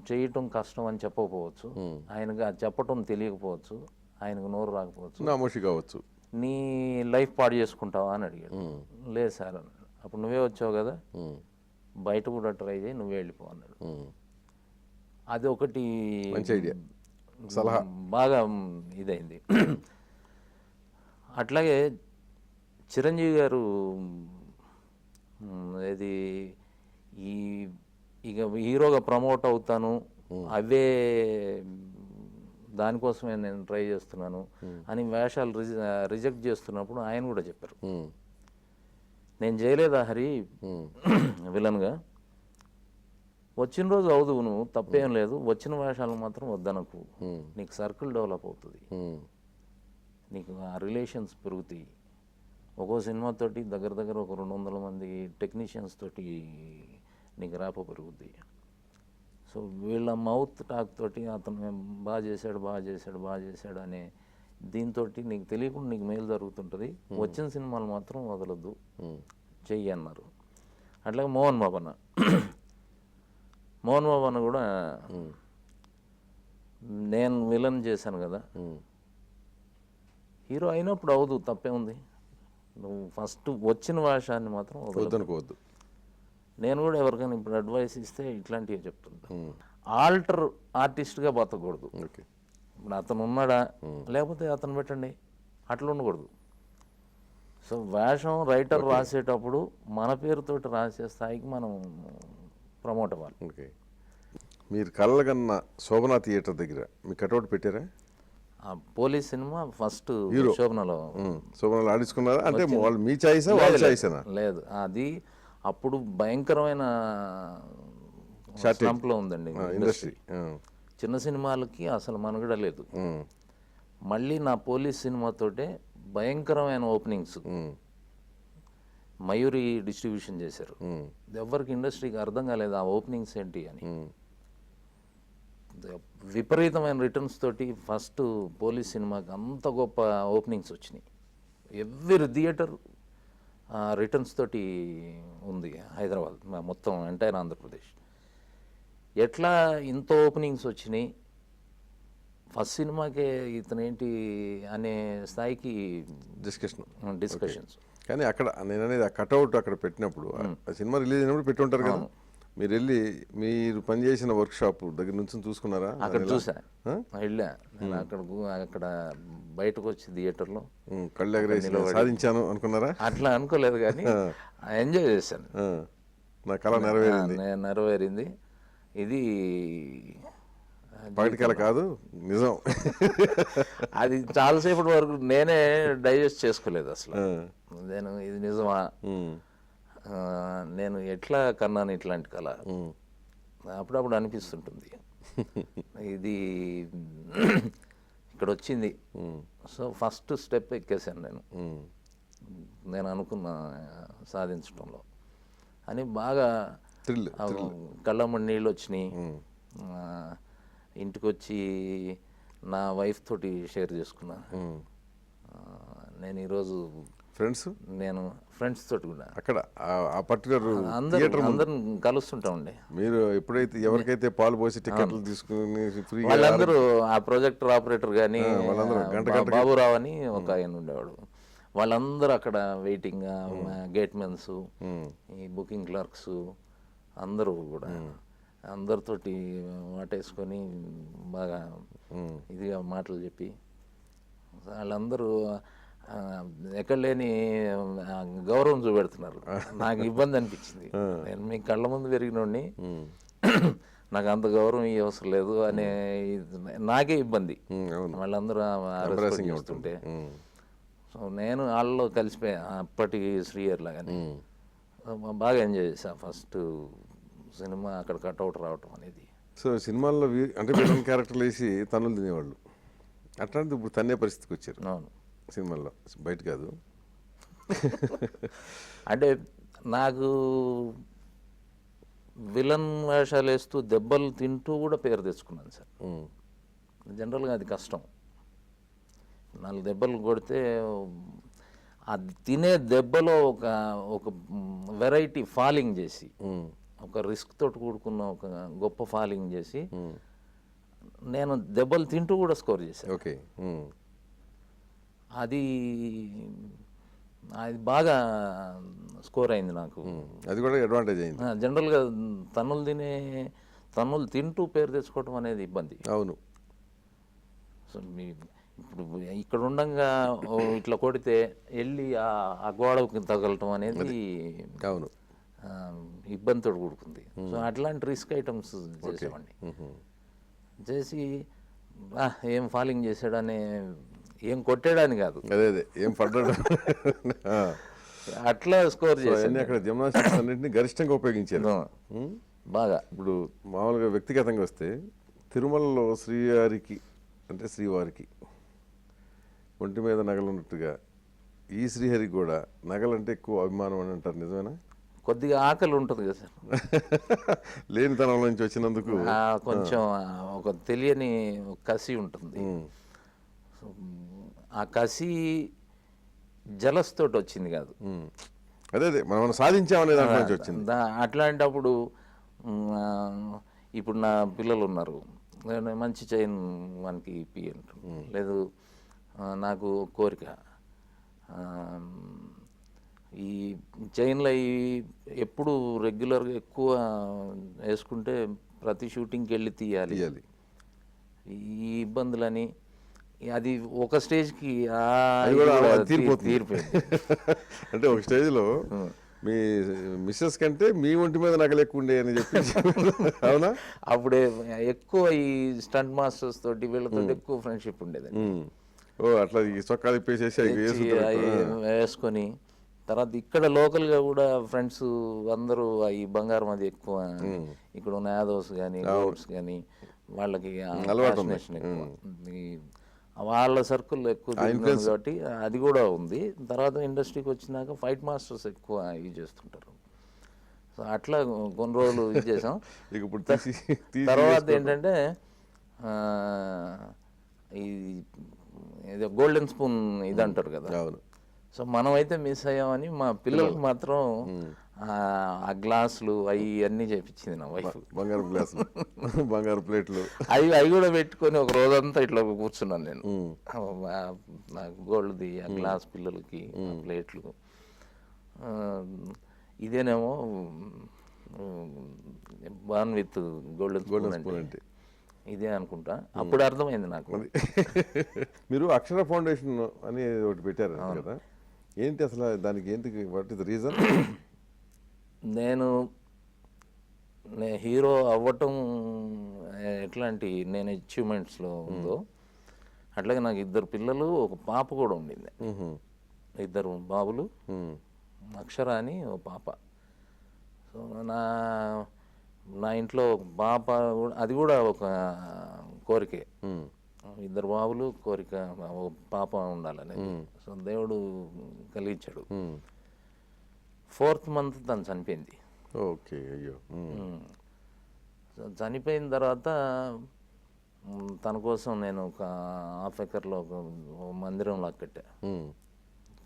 చేయటం కష్టం అని చెప్పకపోవచ్చు, ఆయనకు చెప్పటం తెలియకపోవచ్చు, ఆయనకు నోరు రాకపోవచ్చు, నామోషి కావచ్చు, నీ లైఫ్ పాడు చేసుకుంటావా అని అడిగాడు. లేదు సార్ అన్నాడు. అప్పుడు నువ్వే వచ్చావు కదా, బయట కూడా ట్రై చేయి, నువ్వే వెళ్ళిపో అన్నాడు. అది ఒకటి మంచి ఐడియా, సలహా బాగా ఇదైంది. అట్లాగే చిరంజీవి గారు ఇది ఇక హీరోగా ప్రమోట్ అవుతాను, అవే దానికోసమే నేను ట్రై చేస్తున్నాను అని వేషాలు రిజెక్ట్ చేస్తున్నప్పుడు ఆయన కూడా చెప్పారు, నేను చేయలేదా హరి విలన్గా, వచ్చిన రోజు అవుదు నువ్వు, తప్పేం లేదు, వచ్చిన వేషాలు మాత్రం వద్దనకు, నీకు సర్కిల్ డెవలప్ అవుతుంది, నీకు ఆ రిలేషన్స్ పెరుగుతాయి. ఒక్కో సినిమాతోటి దగ్గర ఒక 200 మంది టెక్నీషియన్స్ తోటి నీకు ర్యాపో పెరుగుద్ది. సో వీళ్ళ మౌత్ టాక్ తోటి అతను బాగా చేశాడు అనే దీంతో నీకు తెలియకుండా నీకు మేలు జరుగుతుంటుంది, వచ్చిన సినిమాలు మాత్రం వదలొద్దు, చెయ్యి అన్నారు. అట్లాగే మోహన్ బాబు కూడా నేను విలన్ చేశాను కదా, హీరో అయినప్పుడు అవదు, తప్పే ఉంది, నువ్వు ఫస్ట్ వచ్చిన వేషాన్ని మాత్రం వదలనుకోవద్దు. నేను కూడా ఎవరికైనా ఇప్పుడు అడ్వైస్ ఇస్తే ఇట్లాంటివి చెప్తుంటా, ఆల్టర్ ఆర్టిస్ట్గా బతకూడదు. ఇప్పుడు అతను ఉన్నాడా, లేకపోతే అతను పెట్టండి, అట్లా ఉండకూడదు. సో వేషం రైటర్ రాసేటప్పుడు మన పేరుతోటి రాసే స్థాయికి మనం ప్రమోట్ అవ్వాలి. ఓకే, మీరు కళ్ళకన్నా శోభనా థియేటర్ దగ్గర మీ కటౌట్ పెట్టారా? పోలీస్ సినిమా ఫస్ట్ శోభనలో ఆడించుకున్నారా? అంటే వాళ్ళు మీ చాయిసా వాళ్ళ చాయిసేనా? లేదు, అది అప్పుడు భయంకరమైన స్లంప్లో ఉందండి ఇండస్ట్రీ. చిన్న సినిమాలకి అసలు మనుగడ లేదు. మళ్ళీ నా పోలీస్ సినిమాతోటే భయంకరమైన ఓపెనింగ్స్, మయూరి డిస్ట్రిబ్యూషన్ చేశారు. ఎవరికి ఇండస్ట్రీకి అర్థం కాలేదు ఆ ఓపెనింగ్స్ ఏంటి అని. విపరీతమైన రిటర్న్స్ తోటి ఫస్ట్ పోలీస్ సినిమాకి అంత గొప్ప ఓపెనింగ్స్ వచ్చినాయి. ఎవ్రీ థియేటర్ రిటర్న్స్ తోటి ఉంది హైదరాబాద్ మొత్తం ఎంటైర్ ఆంధ్రప్రదేశ్. ఎట్లా ఇంత ఓపెనింగ్స్ వచ్చినాయి, ఫస్ట్ సినిమాకే ఇతనేంటి అనే స్థాయికి డిస్కషన్స్. కానీ అక్కడ నేను అనేది ఆ కట్అవుట్ అక్కడ పెట్టినప్పుడు ఆ సినిమా రిలీజ్ అయినప్పుడు పెట్టి ఉంటారు కదా, మీరు వెళ్ళి మీరు పనిచేసిన వర్క్ షాప్ దగ్గర నుంచి చూసుకున్నారా? అక్కడ చూసా, వెళ్ళా నేను అక్కడ బయటకు వచ్చి థియేటర్లో కళ్ళు ఎగరేసి సాధించాను అనుకున్నారా? అట్లా అనుకోలేదు కానీ ఎంజాయ్ చేశాను. నా కళ నెరవేరింది. నెరవేరింది. ఇది పగటికల కాదు, నిజం. అది చాలాసేపటి వరకు నేనే డైజెస్ట్ చేసుకోలేదు అసలు. నేను ఇది నిజమా, నేను ఎట్లా కన్నాను ఇట్లాంటి కళ అప్పుడప్పుడు అనిపిస్తుంటుంది. ఇది ఇక్కడ వచ్చింది. సో ఫస్ట్ స్టెప్ ఎక్కేసాను నేను అనుకున్న సాధించడంలో అని బాగా కళ్ళమ్మడి నీళ్ళు వచ్చినాయి. ఇంటికి వచ్చి నా వైఫ్ తోటి షేర్ చేసుకున్నా. నేను ఈరోజు నేను ఫ్రెండ్స్ తోటి కూడా అక్కడ ఆ పర్టికులర్ అందరం కలుస్తుంటామండి. మీరు ఎప్పుడైతే ఎవరికైతే పాలు పోసి టికెట్లు తీసుకుని వాళ్ళందరూ ఆ ప్రొజెక్టర్ ఆపరేటర్ కానీ బాబురావు అని ఒక ఆయన ఉండేవాడు, వాళ్ళందరూ అక్కడ వెయిటింగ్, గేట్ మెన్స్, ఈ బుకింగ్ క్లర్క్స్ అందరూ కూడా అందరితోటి వాటేసుకొని బాగా ఇదిగా మాటలు చెప్పి వాళ్ళందరూ ఎక్కడ లేని గౌరవం చూపెడుతున్నారు. నాకు ఇబ్బంది అనిపించింది. నేను మీ కళ్ళ ముందు పెరిగినోడిని, నాకు అంత గౌరవం ఈ అవసరం లేదు అనే నాకే ఇబ్బంది. వాళ్ళందరూ చేస్తుంటే సో నేను వాళ్ళలో కలిసిపోయా. అప్పటి శ్రీయర్ లాగానే బాగా ఎంజాయ్ చేశాను ఫస్ట్ సినిమా అక్కడ కట్అవుట్ రావటం అనేది. సో సినిమాల్లో అంటే విలన్ క్యారెక్టర్లు వేసి తన్నులు తినేవాళ్ళు, అట్లాంటిది ఇప్పుడు తన్నే పరిస్థితికి వచ్చారు. అవును, సినిమాల్లో బయట కాదు. అంటే నాకు విలన్ వేషాలు వేస్తూ దెబ్బలు తింటూ కూడా పేరు తెచ్చుకున్నాను సార్. జనరల్గా అది కష్టం. 4 దెబ్బలు కొడితే అది తినే దెబ్బలో ఒక వెరైటీ ఫాలింగ్ చేసి, ఒక రిస్క్ తోటి కూడుకున్న ఒక గొప్ప ఫాలింగ్ చేసి నేను దెబ్బలు తింటూ కూడా స్కోర్ చేశాను. ఓకే, అది బాగా స్కోర్ అయింది నాకు. అది కూడా అడ్వాంటేజ్ అయింది. జనరల్గా తన్నులు తింటూ పేరు తెచ్చుకోవడం అనేది ఇబ్బంది. అవును. సో ఇప్పుడు ఇక్కడ ఉండగా ఇట్లా కొడితే వెళ్ళి ఆ గోడకి తగలటం అనేది అవును ఇబ్బందితో కూడుకుంది. సో అట్లాంటి రిస్క్ ఐటమ్స్ చేసేవాడిని. చేసి ఏం ఫాలింగ్ చేశాడనే, ఏం కొట్టాడని కాదు, అదే ఏం పడ్డాడు అట్లా స్కోర్ చేసి అక్కడ జిమ్నాస్టిక్స్ అన్నింటినీ గరిష్టంగా ఉపయోగించారు బాగా. ఇప్పుడు మామూలుగా వ్యక్తిగతంగా వస్తే తిరుమలలో శ్రీవారికి ఒంటి మీద నగలు ఉన్నట్టుగా ఈ శ్రీహరికి కూడా నగలంటే ఎక్కువ అభిమానం అని అంటారు, నిజమేనా? కొద్దిగా ఆకలి ఉంటుంది కదా సార్, లేనితనం నుంచి వచ్చినందుకు కొంచెం ఒక తెలియని కసి ఉంటుంది. ఆ కసి జలస్ తోటి వచ్చింది కాదు, అదే మనం సాధించామనే దాంట్లో నుంచి వచ్చింది. అట్లాంటప్పుడు ఇప్పుడు నా పిల్లలు ఉన్నారు, మంచి చైన్ మనకి ఇప్పి అంటారు, లేదు నాకు కోరిక ఈ చైన్లు అవి ఎప్పుడు రెగ్యులర్గా ఎక్కువ వేసుకుంటే ప్రతి షూటింగ్కి వెళ్ళి తీయాలి, ఈ ఇబ్బందులని అది ఒక స్టేజ్కి తీరిపోయింది. అంటే ఒక స్టేజ్లో మీ మిస్సెస్ కంటే మీ ఒంటి మీద నగలు ఎక్కువ ఉండే అని చెప్పి అవునా? అప్పుడే ఎక్కువ ఈ స్టంట్ మాస్టర్స్ తోటి వీళ్ళతో ఎక్కువ ఫ్రెండ్షిప్ ఉండేదండి. అట్లా ఈ చొక్కాలు వేసుకొని తర్వాత ఇక్కడ లోకల్గా కూడా ఫ్రెండ్స్ అందరూ ఈ బంగారం అది ఎక్కువ, ఇక్కడ ఉన్న యాదవ్స్ కానీ గౌడ్స్ కానీ వాళ్ళకి ఫ్యాసినేషన్ ఎక్కువ, వాళ్ళ సర్కిల్ ఎక్కువ కాబట్టి అది కూడా ఉంది. తర్వాత ఇండస్ట్రీకి వచ్చినాక ఫైట్ మాస్టర్స్ ఎక్కువ ఇది చేస్తుంటారు. సో అట్లా కొన్ని రోజులు ఇది చేసాం. తర్వాత ఏంటంటే ఇది గోల్డెన్ స్పూన్ ఇది అంటారు కదా, సో మనమైతే మిస్ అయ్యామని మా పిల్లలకు మాత్రం ఆ గ్లాసులు అవి అన్నీ చేపించింది నా వైఫ్. బంగారు గ్లాసులు, బంగారు ప్లేట్లు, అవి కూడా పెట్టుకొని ఒక రోజంతా ఇట్లా కూర్చున్నాను నేను. గోల్డ్ది ఆ గ్లాస్ పిల్లలకి ప్లేట్లు. ఇదేనేమో బాన్ విత్ గోల్డెన్ స్పూన్ అంటే ఇదే అనుకుంటా. అప్పుడు అర్థమైంది నాకు. మీరు అక్షర ఫౌండేషన్ అని ఒకటి పెట్టారు కదా, ఏంటి అసలు దానికి, ఏంటి, వాట్ ఇస్ ద రీజన్? నేను హీరో అవ్వటం ఎట్లాంటి నేను అచీవ్మెంట్స్లో ఉందో అట్లాగే నాకు 2 పిల్లలు, ఒక పాప కూడా ఉండింది. 2 బాబులు, అక్షర అని ఒక పాప. సో నా ఇంట్లో ఒక పాప, అది కూడా ఒక కోరికే. 2 బాబులు, కోరిక ఒక పాప ఉండాలని. సో దేవుడు కలిగించాడు. 4th month తను చనిపోయింది. ఓకే, అయ్యో. చనిపోయిన తర్వాత తన కోసం నేను ఒక ½ ఎకర్లో ఒక మందిరంలా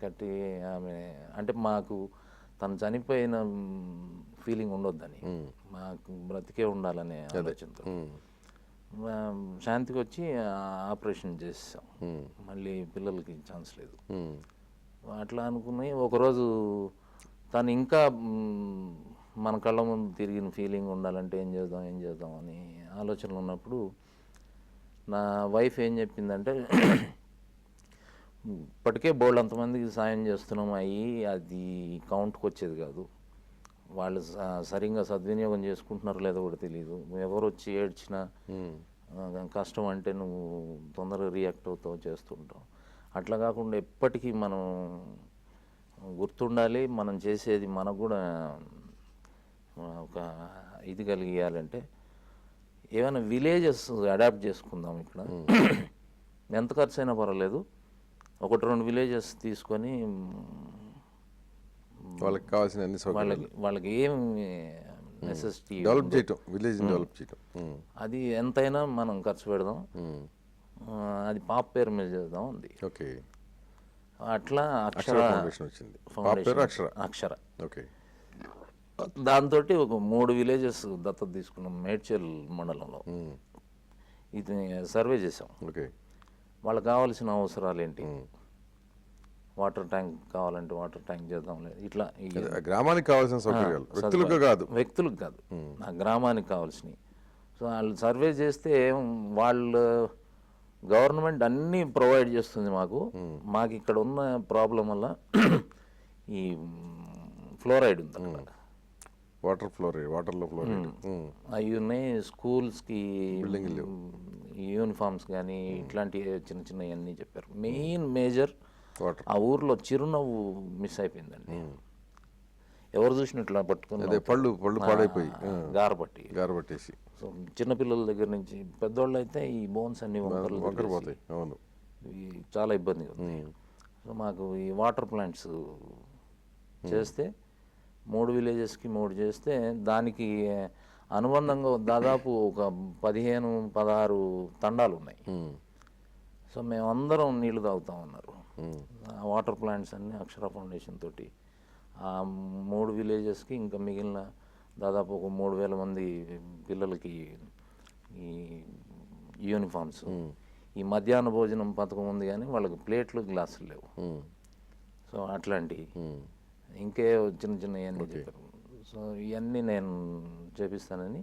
కట్టి ఆమె అంటే మాకు తను చనిపోయిన ఫీలింగ్ ఉండొద్దని, మాకు బ్రతికే ఉండాలనే ఆలోచనతో శాంతికి వచ్చి ఆపరేషన్ చేసాం. మళ్ళీ పిల్లలకి ఛాన్స్ లేదు. అట్లా అనుకుని ఒకరోజు తను ఇంకా మన కళ్ళ ముందు తిరిగిన ఫీలింగ్ ఉండాలంటే ఏం చేద్దాం అని ఆలోచనలు ఉన్నప్పుడు నా వైఫ్ ఏం చెప్పిందంటే, ఇప్పటికే బోల్డ్ అంతమందికి సాయం చేస్తున్నాం, అది కౌంట్కి వచ్చేది కాదు, వాళ్ళు సరిగ్గా సద్వినియోగం చేసుకుంటున్నారో లేదో కూడా తెలియదు, ఎవరు వచ్చి ఏడ్చినా కష్టం అంటే నువ్వు తొందరగా రియాక్ట్ అవుతావు, చేస్తుంటావు. అట్లా కాకుండా ఎప్పటికీ మనం గుర్తుండాలి, మనం చేసేది మనకు కూడా ఒక ఇది కలిగియాలంటే ఏమైనా విలేజెస్ అడాప్ట్ చేసుకుందాం. ఇక్కడ ఎంత ఖర్చు అయినా పర్వాలేదు, 1-2 విలేజెస్ తీసుకొని వాళ్ళకి కావాల్సిన వాళ్ళకి ఏం నెసెసిటీ డెవలప్ చేయటం, విలేజ్ డెవలప్ చేయటం, అది ఎంతైనా మనం ఖర్చు పెడదాం, అది పాప పేరు మీద చేద్దాం ఉంది. ఓకే, అట్లా అక్షర ఫౌండేషన్ వచ్చింది. అక్షర. ఓకే, దాంతో ఒక 3 విలేజెస్ దత్తత తీసుకున్నాం మేడ్చల్ మండలంలో. ఇది సర్వే చేసాం. ఓకే, వాళ్ళకి కావాల్సిన అవసరాలు ఏంటి, వాటర్ ట్యాంక్ కావాలంటే వాటర్ ట్యాంక్ చేద్దాం, ఇట్లా గ్రామానికి కావాల్సిన సౌకర్యాలు, వ్యక్తులకు కాదు, నా గ్రామానికి కావాల్సినవి. సో వాళ్ళు సర్వే చేస్తే వాళ్ళు గవర్నమెంట్ అన్నీ ప్రొవైడ్ చేస్తుంది మాకు ఇక్కడ ఉన్న ప్రాబ్లం వల్ల ఈ ఫ్లోరైడ్ ఉంది అక్కడ, వాటర్లో ఫ్లోరైడ్ అవి ఉన్నాయి. స్కూల్స్కి యూనిఫామ్స్ కానీ ఇట్లాంటి చిన్న అన్నీ చెప్పారు. మేజర్ ఆ ఊర్లో చిరునవ్వు మిస్ అయిపోయిందండి. ఎవరు చూసినట్లా పట్టుకుని పళ్ళు పాడైపోయి గారపట్టేసి. సో చిన్నపిల్లల దగ్గర నుంచి పెద్దోళ్ళు అయితే ఈ బోన్స్ అన్ని వంకరపోతాయి. అవును, చాలా ఇబ్బందిగా ఉంది. సో మాకు ఈ వాటర్ ప్లాంట్స్ చేస్తే 3 విలేజెస్కి 3 చేస్తే దానికి అనుబంధంగా దాదాపు ఒక 15-16 తండాలు ఉన్నాయి. సో మేమందరం నీళ్లు తాగుతాం అన్నారు. ఆ వాటర్ ప్లాంట్స్ అన్నీ అక్షర ఫౌండేషన్ తోటి ఆ 3 విలేజెస్కి ఇంకా మిగిలిన దాదాపు ఒక 3000 మంది పిల్లలకి ఈ యూనిఫామ్స్, ఈ మధ్యాహ్న భోజనం పథకం ఉంది కానీ వాళ్ళకి ప్లేట్లు గ్లాసులు లేవు. సో అట్లాంటి ఇంకే చిన్న ఇవన్నీ చెప్పారు. సో ఇవన్నీ నేను చేపిస్తానని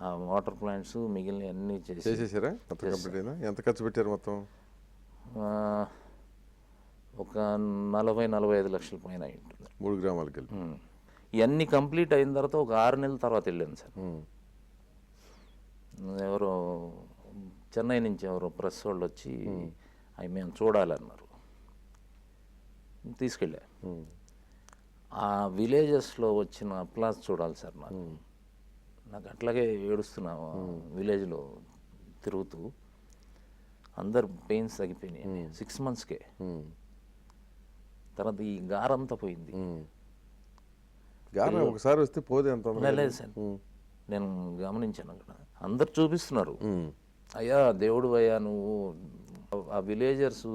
ఆ వాటర్ ప్లాంట్స్ మిగిలిన అన్నీ చేసేసారా? ఎంత ఖర్చు పెట్టారు మొత్తం? ఒక 40-45 లక్షల పైన ఉంటుంది 3 గ్రామాలకు వెళ్ళి. ఇవన్నీ కంప్లీట్ అయిన తర్వాత ఒక 6 నెలల తర్వాత వెళ్ళాను సార్. ఎవరో చెన్నై నుంచి ఎవరో ప్రెస్ వాళ్ళు వచ్చి అవి మేము చూడాలన్నారు, తీసుకెళ్ళా. ఆ విలేజెస్లో వచ్చిన అప్లాస్ చూడాలి సార్. నాకు అట్లాగే ఏడుస్తున్నా విలేజ్లో తిరుగుతూ. అందరు పెయిన్స్ తగ్గిపోయినాయి 6 monthsకే. తర్వాత ఈ గారంతా పోయింది. గారం ఒకసారి వస్తే పోతే అంత లేదు సార్, నేను గమనించాను. అక్కడ అందరు చూపిస్తున్నారు, అయ్యా దేవుడు అయ్యా నువ్వు. ఆ విలేజర్స్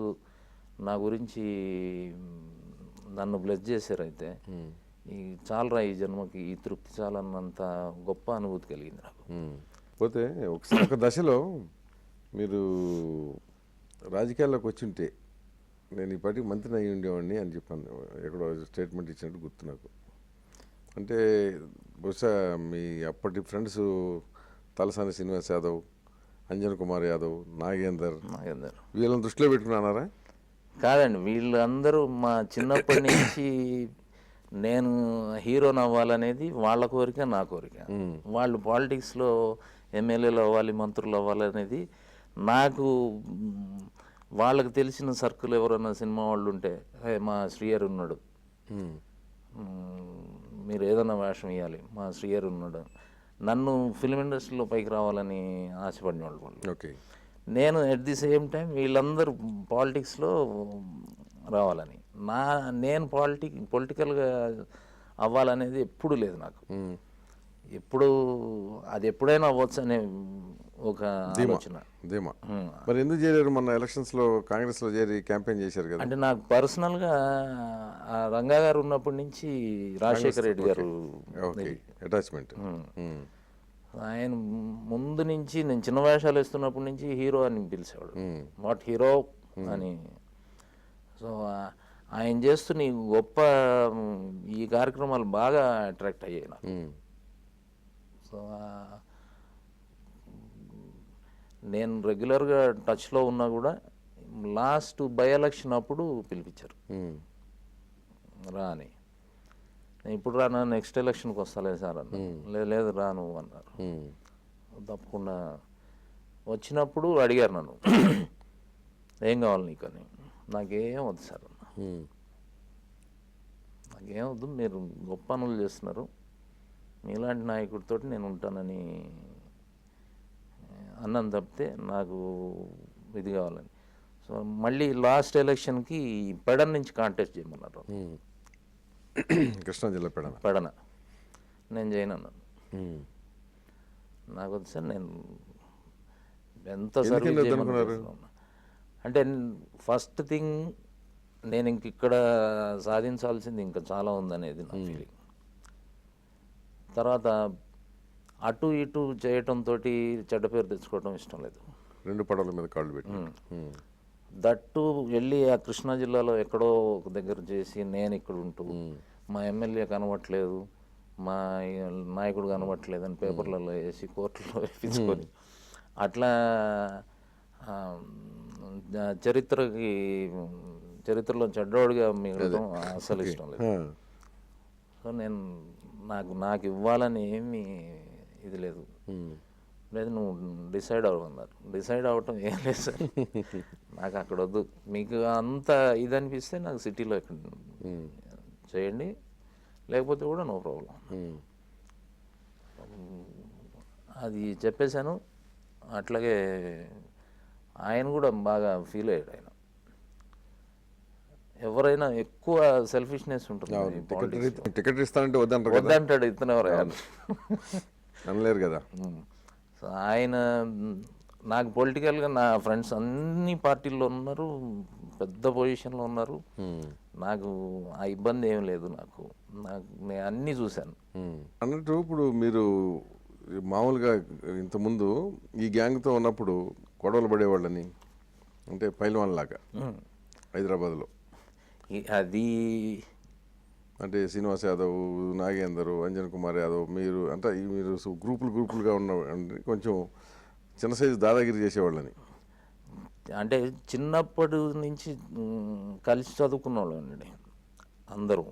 నా గురించి నన్ను బ్లెస్ చేశారు. అయితే ఈ చాలరా ఈ జన్మకి ఈ తృప్తి చాలన్నంత గొప్ప అనుభూతి కలిగింది నాకు. పోతే ఒక దశలో మీరు రాజకీయాల్లోకి వచ్చి ఉంటే నేను ఈ పాటికి మంత్రిని అయ్యి ఉండేవాడిని అని చెప్పాను, ఎక్కడో స్టేట్మెంట్ ఇచ్చినట్టు గుర్తు నాకు. అంటే బహుశా మీ అప్పటి ఫ్రెండ్స్ తలసాని శ్రీనివాస్ యాదవ్, అంజన్ కుమార్ యాదవ్, నాగేందర్ వీళ్ళని దృష్టిలో పెట్టుకున్నారా? కాదండి, వీళ్ళందరూ మా చిన్నప్పటి నుంచి నేను హీరోని అవ్వాలనేది వాళ్ళ కోరిక, నా కోరిక. వాళ్ళు పాలిటిక్స్లో ఎమ్మెల్యేలు అవ్వాలి, మంత్రులు అవ్వాలనేది నాకు. వాళ్ళకి తెలిసిన సర్కిల్ ఎవరైనా సినిమా వాళ్ళు ఉంటే, మా శ్రీయర్ ఉన్నాడు, మీరు ఏదైనా వేషం ఇవ్వాలి, మా శ్రీయర్ ఉన్నాడు, నన్ను ఫిల్మ్ ఇండస్ట్రీలో పైకి రావాలని ఆశపడిన వాళ్ళు. ఓకే, నేను ఎట్ ది సేమ్ టైం వీళ్ళందరూ పాలిటిక్స్లో రావాలని, నేను పొలిటికల్గా అవ్వాలనేది ఎప్పుడు లేదు నాకు. ఎప్పుడు అది ఎప్పుడైనా అవ్వచ్చు అనే ఒక ఆలోచన. మరి ఎందుకు చేరారు? మొన్న ఎలక్షన్స్లో కాంగ్రెస్లో చేరి క్యాంపెయిన్ చేశారు కదా. అంటే నాకు పర్సనల్గా రంగా గారు ఉన్నప్పటి నుంచి రాజశేఖర రెడ్డి గారు అటాచ్మెంట్. ఆయన ముందు నుంచి నేను చిన్న వేషాలు వేస్తున్నప్పటి నుంచి హీరో అని పిలిచేవాడు, వాట్ హీరో అని. సో ఆయన చేస్తున్న ఈ గొప్ప ఈ కార్యక్రమాలు బాగా అట్రాక్ట్ అయ్యాయి నాకు. సో నేను రెగ్యులర్గా టచ్లో ఉన్నా కూడా లాస్ట్ బై ఎలక్షన్ అప్పుడు పిలిపించారు రా అని. నేను ఇప్పుడు రాను, నెక్స్ట్ ఎలక్షన్కి వస్తాలే సార్ అన్న. లేదు రాను అన్నారు. తప్పకుండా వచ్చినప్పుడు అడిగారు నన్ను, ఏం కావాలి నీకు అని. నాకేం వద్దు సార్ అన్న, నాకేం వద్దు, మీరు గొప్ప పనులు చేస్తున్నారు, మీలాంటి నాయకుడితో నేను ఉంటానని అన్నం తప్పితే నాకు ఇది కావాలని. సో మళ్ళీ లాస్ట్ ఎలక్షన్కి పెడన నుంచి కాంటెస్ట్ చేయమన్నారు. కృష్ణా జిల్లా పెడన. నేను చేయను అన్నాను. నాకు వద్దు సార్, నేను ఎంత సర్వీస్ చేయమన్నా. అంటే ఫస్ట్ థింగ్, నేను ఇక్కడ సాధించాల్సింది ఇంకా చాలా ఉందనేది నా ఫీలింగ్. తర్వాత అటు ఇటు చేయటంతో చెడ్డ పేరు తెచ్చుకోవడం ఇష్టం లేదు. రెండు పడవల మీద కాళ్ళు పెట్టి దట్టు వెళ్ళి ఆ కృష్ణా జిల్లాలో ఎక్కడో ఒక దగ్గర చేసి నేను ఇక్కడ ఉంటూ మా ఎమ్మెల్యే కనబట్లేదు, మా నాయకుడు కనబట్లేదు అని పేపర్లలో వేసి కోర్టులో వేయించుకొని అట్లా చరిత్రలో చెడ్డోడిగా మిగలడం అసలు ఇష్టం లేదు. సో నేను నాకు ఇవ్వాలని ఏమీ ఇది లేదు. లేదు నువ్వు డిసైడ్ అవ్వమన్నారు. డిసైడ్ అవ్వటం ఏం లేదు సార్, నాకు అక్కడ వద్దు. మీకు అంత ఇది అనిపిస్తే నాకు సిటీలో ఎక్కడ చేయండి, లేకపోతే కూడా నో ప్రాబ్లం. అది చెప్పేశాను. అట్లాగే ఆయన కూడా బాగా ఫీల్ అయ్యాడు. ఆయన ఎవరైనా ఎక్కువ సెల్ఫిష్నెస్ ఉంటుంది. టికెట్ ఇస్తానంటే వద్దంటాడు, ఇతను ఎవరైనా అనలేరు కదా. సో ఆయన నాకు పొలిటికల్గా నా ఫ్రెండ్స్ అన్ని పార్టీల్లో ఉన్నారు, పెద్ద పొజిషన్లో ఉన్నారు. నాకు ఆ ఇబ్బంది ఏం లేదు. నేను అన్నీ చూశాను. అన్నట్టు ఇప్పుడు మీరు మామూలుగా ఇంతకుముందు ఈ గ్యాంగ్తో ఉన్నప్పుడు గొడవలు పడేవాళ్ళని, అంటే పైల్వాన్ లాగా హైదరాబాద్లో. అది అంటే శ్రీనివాస్ యాదవ్, నాగేందర్, అంజన్ కుమార్ యాదవ్, మీరు అంటే మీరు గ్రూపులుగా ఉన్న కొంచెం చిన్న సైజు దాదాగిరి చేసేవాళ్ళని. అంటే చిన్నప్పటి నుంచి కలిసి చదువుకున్న వాళ్ళు అండి అందరూ.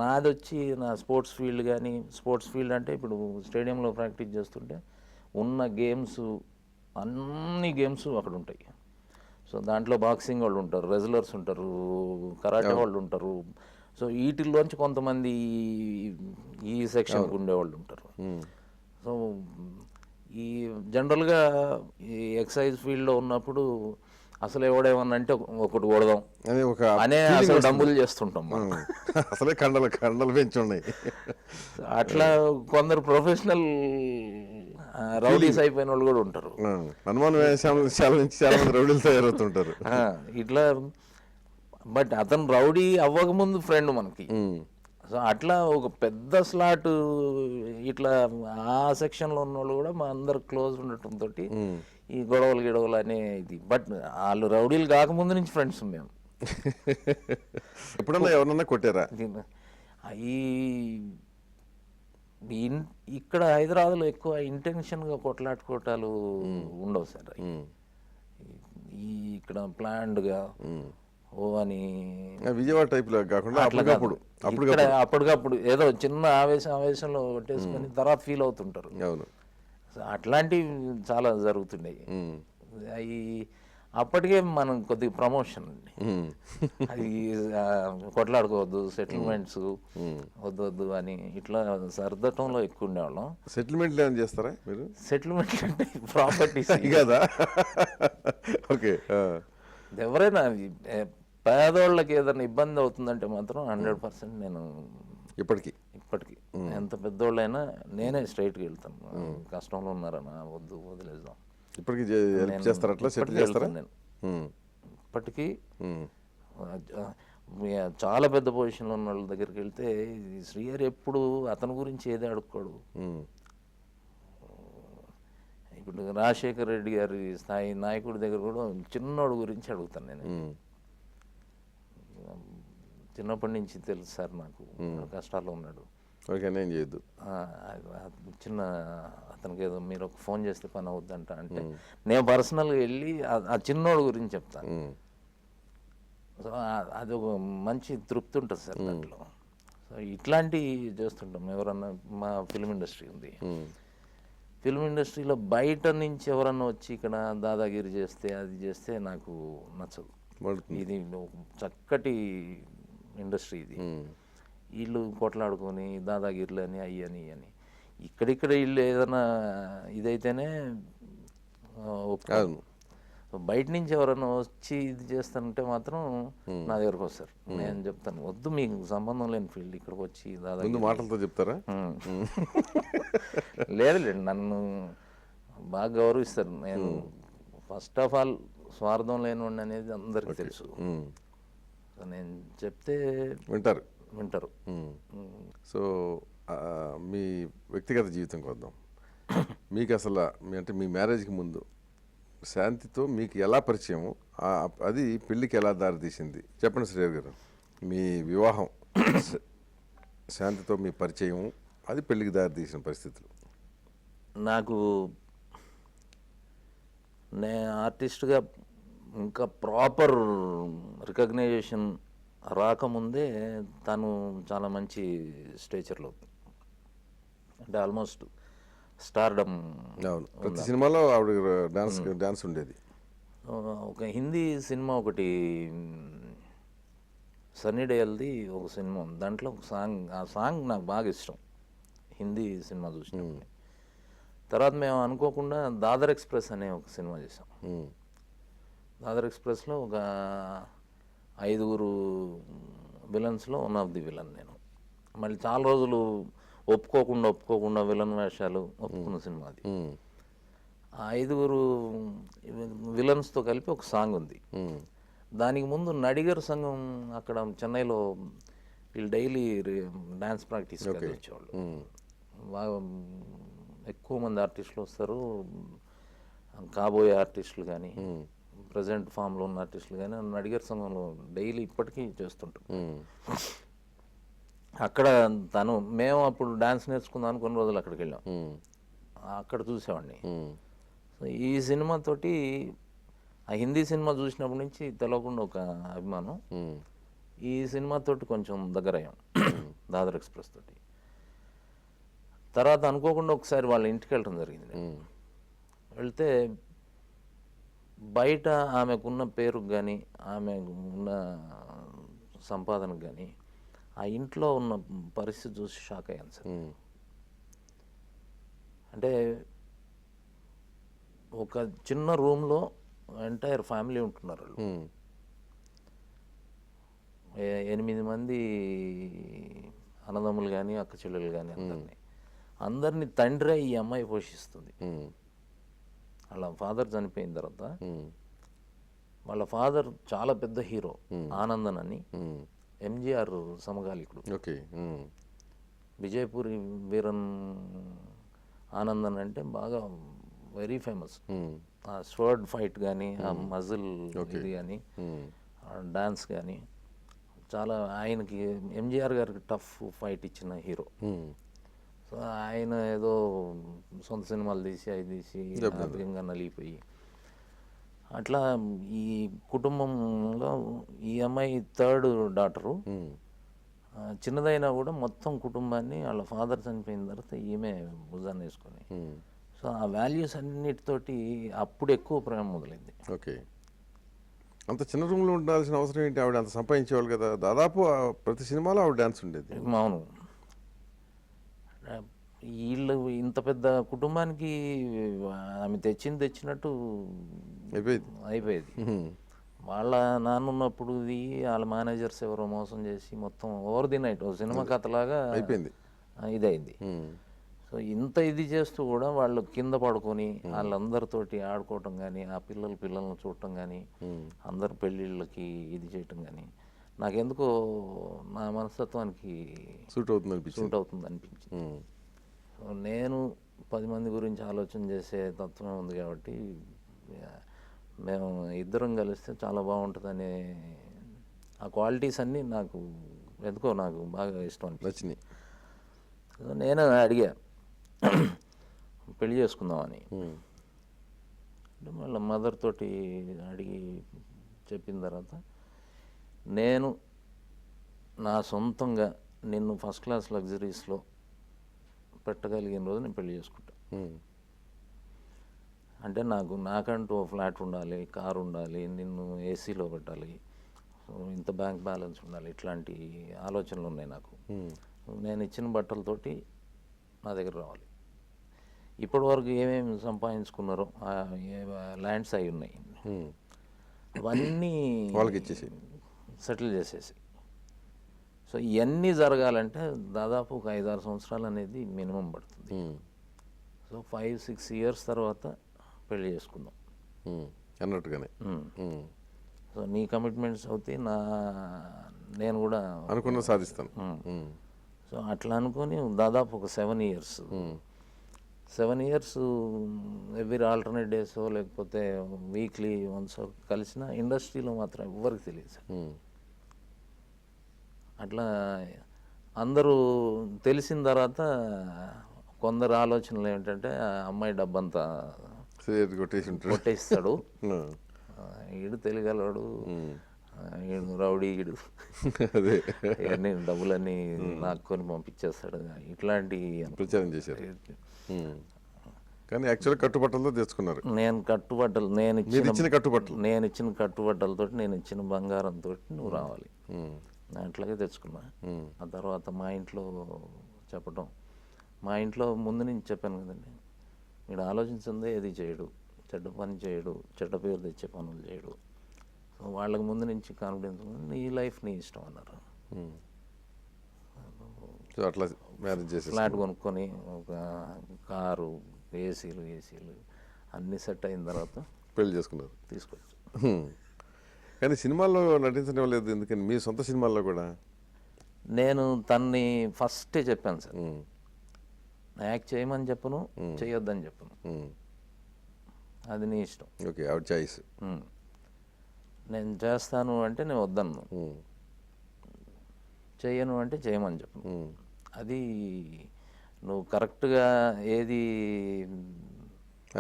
నాది వచ్చి నా స్పోర్ట్స్ ఫీల్డ్. కానీ స్పోర్ట్స్ ఫీల్డ్ అంటే ఇప్పుడు స్టేడియంలో ప్రాక్టీస్ చేస్తుంటే ఉన్న గేమ్స్ అన్ని గేమ్స్ అక్కడ ఉంటాయి. సో దాంట్లో బాక్సింగ్ వాళ్ళు ఉంటారు, రెజ్లర్స్ ఉంటారు, కరాటే వాళ్ళు ఉంటారు. సో వీటిల్లోంచి కొంతమంది ఈ సెక్షన్కి ఉండేవాళ్ళు ఉంటారు. సో ఈ జనరల్గా ఈ ఎక్సైజ్ ఫీల్డ్లో ఉన్నప్పుడు అసలు ఎవడేమన్నా అంటే ఒకటి కొడదాం అనే అసలు డబ్బులు చేస్తుంటాం. అసలే కండలు పెంచి ఉన్నాయి. అట్లా కొందరు ప్రొఫెషనల్ రౌడీస్ అయిపోయిన వాళ్ళు కూడా ఉంటారు. హనుమాన్ చాలా మంది రౌడీలు తయారవుతుంటారు ఇట్లా. బట్ అతను రౌడీ అవ్వకముందు ఫ్రెండ్ మనకి. సో అట్లా ఒక పెద్ద స్లాట్ ఇట్లా ఆ సెక్షన్లో ఉన్న వాళ్ళు కూడా మా అందరు క్లోజ్ ఉండటంతో ఈ గొడవలు అనే ఇది. బట్ వాళ్ళు రౌడీలు కాకముందు నుంచి ఫ్రెండ్స్ మేము. ఎప్పుడన్నా ఎవరన్నా కొట్టారా? ఈ ఇక్కడ హైదరాబాద్లో ఎక్కువ ఇంటెన్షన్గా కొట్లాడుకోవటాలు ఉండవు సార్. ఈ ఇక్కడ ప్లాన్డ్గా ఓ అని విజయవాడ టైప్లో కాకుండా అప్పటికప్పుడు ఏదో చిన్న ఆవేశంలో కొట్టేసుకొని తర్వాత ఫీల్ అవుతుంటారు. అవును, అట్లాంటివి చాలా జరుగుతున్నాయి. అవి అప్పటికే మనం కొద్దిగా ప్రమోషన్ అండి. అది కొట్లాడుకోవద్దు, సెటిల్మెంట్స్ వద్దు అని ఇట్లా సర్దటంలో ఎక్కువ ఉండేవాళ్ళం. సెటిల్మెంట్ ఏమైనా చేస్తారా మీరు? సెటిల్మెంట్ అంటే ప్రాపర్టీస్ కదా. ఓకే, ఎవరైనా పేదోళ్ళకి ఏదైనా ఇబ్బంది అవుతుందంటే మాత్రం 100% నేను ఇప్పటికీ ఎంత పెద్దోళ్ళైనా నేనే స్ట్రైట్గా వెళ్తాను. కష్టంలో ఉన్నారన్నా వద్దు వదిలేద్దాం. ఇప్పటికీ చేస్తారా? అట్లా సెటిల్ చేస్తారా? నేను ఇప్పటికీ చాలా పెద్ద పొజిషన్లో ఉన్న వాళ్ళ దగ్గరికి వెళ్తే శ్రీహరి ఎప్పుడు అతని గురించి ఏది అడుక్కోడు. ఇప్పుడు రాజశేఖర్ రెడ్డి గారి స్థాయి నాయకుడి దగ్గర కూడా చిన్నోడు గురించి అడుగుతాను నేను. చిన్నప్పటి నుంచి తెలుసు సార్ నాకు, కష్టాల్లో ఉన్నాడు, నేను చేయొద్దు, చిన్న అతనికి ఏదో మీరు ఒక ఫోన్ చేస్తే పని అవుద్దంట అంటే నేను పర్సనల్గా వెళ్ళి ఆ చిన్నోడు గురించి చెప్తాను. సో అది ఒక మంచి తృప్తి ఉంటుంది సార్ దాంట్లో. సో ఇట్లాంటివి చేస్తుంటాం. ఎవరన్నా మా ఫిల్మ్ ఇండస్ట్రీ ఉంది, ఫిల్మ్ ఇండస్ట్రీలో బయట నుంచి ఎవరన్నా వచ్చి ఇక్కడ దాదాగిరి చేస్తే అది చేస్తే నాకు నచ్చదు. ఇది చక్కటి ఇండస్ట్రీ ఇది. వీళ్ళు కొట్లాడుకొని దాదాగిరిలు అని అయ్యని అని ఇక్కడిక్కడ వీళ్ళు ఏదైనా ఇదైతేనే ఒప్పుకోను. బయట నుంచి ఎవరైనా వచ్చి ఇది చేస్తానంటే మాత్రం నా దగ్గరకు వస్తారు. నేను చెప్తాను వద్దు, మీకు సంబంధం లేని ఫీల్డ్ ఇక్కడికి వచ్చి దాదాగిరి మాటలతో చెప్తారా? లేదులేండి, నన్ను బాగా గౌరవిస్తారు. నేను ఫస్ట్ ఆఫ్ ఆల్ స్వార్థం లేనివాడిని అనేది అందరికీ తెలుసు. నేను చెప్తే వింటారు. సో మీ వ్యక్తిగత జీవితంకి వద్దాం. మీకు అసలు అంటే మీ మ్యారేజ్కి ముందు శాంతితో మీకు ఎలా పరిచయం, అది పెళ్ళికి ఎలా దారితీసింది చెప్పండి శ్రీహరి గారు. మీ వివాహం శాంతితో మీ పరిచయం, అది పెళ్ళికి దారితీసిన పరిస్థితులు. నాకు నేను ఆర్టిస్ట్గా ఇంకా ప్రాపర్ రికగ్నైజేషన్ రాకముందే తను చాలా మంచి స్టేచర్లో, అంటే ఆల్మోస్ట్ స్టార్డమ్. ప్రతి సినిమాలో ఆవిడ డాన్స్ ఉండేది. ఒక హిందీ సినిమా ఒకటి సన్నీ డేల్ది ఒక సినిమా ఉంది, దాంట్లో ఒక సాంగ్, ఆ సాంగ్ నాకు బాగా ఇష్టం హిందీ సినిమా చూసినప్పుడు. తర్వాత మేము అనుకోకుండా దాదర్ ఎక్స్ప్రెస్ అనే ఒక సినిమా చేసాం. దాదర్ ఎక్స్ప్రెస్లో ఒక 5 విలన్స్లో వన్ ఆఫ్ ది విలన్ నేను. మళ్ళీ చాలా రోజులు ఒప్పుకోకుండా విలన్ వేషాలు ఒప్పుకున్న సినిమా అది. ఆ 5 విలన్స్తో కలిపి ఒక సాంగ్ ఉంది. దానికి ముందు నడిగర్ సంఘం అక్కడ చెన్నైలో వీళ్ళు డైలీ డ్యాన్స్ ప్రాక్టీస్ వచ్చేవాళ్ళు. బాగా ఎక్కువ మంది ఆర్టిస్టులు వస్తారు, కాబోయే ఆర్టిస్టులు కానీ ప్రజెంట్ ఫామ్లో ఉన్న ఆర్టిస్టులు కానీ నడిగర్ సంఘంలో డైలీ ఇప్పటికీ చేస్తుంటారు. అక్కడ మేము అప్పుడు డ్యాన్స్ నేర్చుకుందాం కొన్ని రోజులు అక్కడికి వెళ్ళాం, అక్కడ చూసేవాడిని. సో ఈ సినిమాతోటి, ఆ హిందీ సినిమా చూసినప్పటి నుంచి తెలియకుండా ఒక అభిమానం. ఈ సినిమాతోటి కొంచెం దగ్గర అయ్యాం దాదర్ ఎక్స్ప్రెస్ తోటి. తర్వాత అనుకోకుండా ఒకసారి వాళ్ళ ఇంటికి వెళ్ళడం జరిగింది. వెళ్తే బయట ఆమెకున్న పేరుకు కానీ ఆమె ఉన్న సంపాదనకు కానీ ఆ ఇంట్లో ఉన్న పరిస్థితి చూసి షాక్ అయ్యాను సార్. అంటే ఒక చిన్న రూమ్లో ఎంటైర్ ఫ్యామిలీ ఉంటున్నారు వాళ్ళు. 8 మంది అన్నదమ్ములు కానీ అక్క చెల్లెలు కానీ అందరినీ తండ్రి ఈ అమ్మాయి పోషిస్తుంది. వాళ్ళ ఫాదర్ చనిపోయిన తర్వాత వాళ్ళ ఫాదర్ చాలా పెద్ద హీరో ఆనందన్ అని, ఎంజీఆర్ సమకాలికుడు. ఓకే. విజయపూరి వీరన్ ఆనందన్ అంటే బాగా వెరీ ఫేమస్. ఆ స్వర్డ్ ఫైట్ కానీ, ఆ మజిల్ ఇది కానీ, డాన్స్ కానీ చాలా ఆయనకి ఎంజీఆర్ గారికి టఫ్ ఫైట్ ఇచ్చిన హీరో. సో ఆయన ఏదో సొంత సినిమాలు తీసి అవి తీసి ఆర్థికంగా నలిగిపోయి అట్లా ఈ కుటుంబంలో ఈ అమ్మాయి థర్డ్ డాటరు. చిన్నదైనా కూడా మొత్తం కుటుంబాన్ని వాళ్ళ ఫాదర్ చనిపోయిన తర్వాత ఈమె భుజాన్ని వేసుకొని, సో ఆ వాల్యూస్ అన్నిటితోటి అప్పుడు ఎక్కువ ప్రేమ మొదలైంది. ఓకే. అంత చిన్న రూమ్లో ఉండాల్సిన అవసరం ఏంటి? ఆవిడ అంత సంపాదించేవాళ్ళు కదా, దాదాపు ప్రతి సినిమాలో ఆవిడ డ్యాన్స్ ఉండేది. అవును. వీళ్ళు ఇంత పెద్ద కుటుంబానికి ఆమె తెచ్చినట్టు అయిపోయేది. వాళ్ళ నాన్న ఉన్నప్పుడు వాళ్ళ మేనేజర్స్ ఎవరో మోసం చేసి మొత్తం ఓవర్ ది నైట్ సినిమా కథలాగా అయిపోయింది, ఇదైంది. సో ఇంత ఇది చేస్తూ కూడా వాళ్ళు కింద పడుకొని వాళ్ళందరితోటి ఆడుకోవటం కానీ, ఆ పిల్లల్ని చూడటం కానీ, అందరు పెళ్ళిళ్ళకి ఇది చేయటం కానీ నాకెందుకో నా మనస్తత్వానికి సూట్ అవుతుంది అనిపించింది. సో నేను 10 మంది గురించి ఆలోచన చేసే తత్వం ఉంది కాబట్టి మేము ఇద్దరం కలిస్తే చాలా బాగుంటుందనే ఆ క్వాలిటీస్ అన్నీ నాకు ఎందుకో నాకు బాగా ఇష్టం అనిపించింది. నేను అడిగా పెళ్లి చేసుకుందామని. వాళ్ళ మదర్ తోటి అడిగి చెప్పిన తర్వాత నేను నా సొంతంగా నిన్ను ఫస్ట్ క్లాస్ లగ్జరీస్లో పెట్టగలిగిన రోజు నేను పెళ్లి చేసుకుంటా. అంటే నాకంటూ ఫ్లాట్ ఉండాలి, కారు ఉండాలి, నిన్ను ఏసీలో పెట్టాలి, సో ఇంత బ్యాంక్ బ్యాలెన్స్ ఉండాలి, ఇట్లాంటి ఆలోచనలు ఉన్నాయి నాకు. నేను ఇచ్చిన బట్టలతోటి నా దగ్గర రావాలి. ఇప్పటి వరకు ఏమేమి సంపాదించుకున్నారో ల్యాండ్స్ అవి ఉన్నాయి, అవన్నీ వాళ్ళకి ఇచ్చేసి సెటిల్ చేసేసి. సో ఇవన్నీ జరగాలంటే దాదాపు ఒక 5-6 సంవత్సరాలు అనేది మినిమం పడుతుంది. సో 5-6 ఇయర్స్ తర్వాత పెళ్లి చేసుకుందాం అన్నట్టుగానే. సో నీ కమిట్మెంట్స్ అవుతాయి, నేను కూడా అనుకున్న సాధిస్తాను. సో అట్లా అనుకొని దాదాపు ఒక 7 ఇయర్స్ ఎవ్రీ ఆల్టర్నేట్ డేస్ లేకపోతే వీక్లీ వన్స్ కలిసిన ఇండస్ట్రీలో మాత్రం ఎవ్వరికి తెలియదు సార్. అట్లా అందరూ తెలిసిన తర్వాత కొందరు ఆలోచనలు ఏమిటంటే అమ్మాయి డబ్బంతా కొట్టేస్తాడు, ఈడు తెలియగలవాడు, ఈడు రౌడీ, ఈడు ఇవన్నీ డబ్బులన్నీ లాక్కొని పంపించేస్తాడు, ఇట్లాంటి ప్రచారం చేశారు. కానీ యాక్చువల్గా కట్టుబట్టలతో తెచ్చుకున్నారు. నేను ఇచ్చిన కట్టుబట్టలతో నేను ఇచ్చిన బంగారంతో నువ్వు రావాలి అట్లాగే తెచ్చుకున్నా. ఆ తర్వాత మా ఇంట్లో చెప్పటం, మా ఇంట్లో ముందు నుంచి చెప్పాను కదండి, వీడు ఆలోచించిందే ఏది చేయడు, చెడ్డ పని చేయడు, చెడ్డ పేరు తెచ్చే పనులు చేయడు. సో వాళ్ళకి ముందు నుంచి కాన్ఫిడెన్స్, నీ లైఫ్ నీ ఇష్టం అన్నారు. అట్లా మ్యారేజ్ చేసి ఫ్లాట్ కొనుక్కొని ఒక కారు, ఏసీలు అన్నీ సెట్ అయిన తర్వాత పెళ్లి చేసుకున్నారు, తీసుకొచ్చు. కానీ సినిమాల్లో నటించడం లేదు ఎందుకని? మీ సొంత సినిమాల్లో కూడా నేను తన్ని ఫస్టే చెప్పాను సార్, యాక్ట్ చేయమని చెప్పను, చేయొద్దని చెప్పను, అది నీ ఇష్టం. ఓకే, ఆవిడ చాయిస్. నేను చేస్తాను అంటే నేను వద్దను, చేయను అంటే చేయమని చెప్పను. అది నువ్వు కరెక్ట్గా ఏది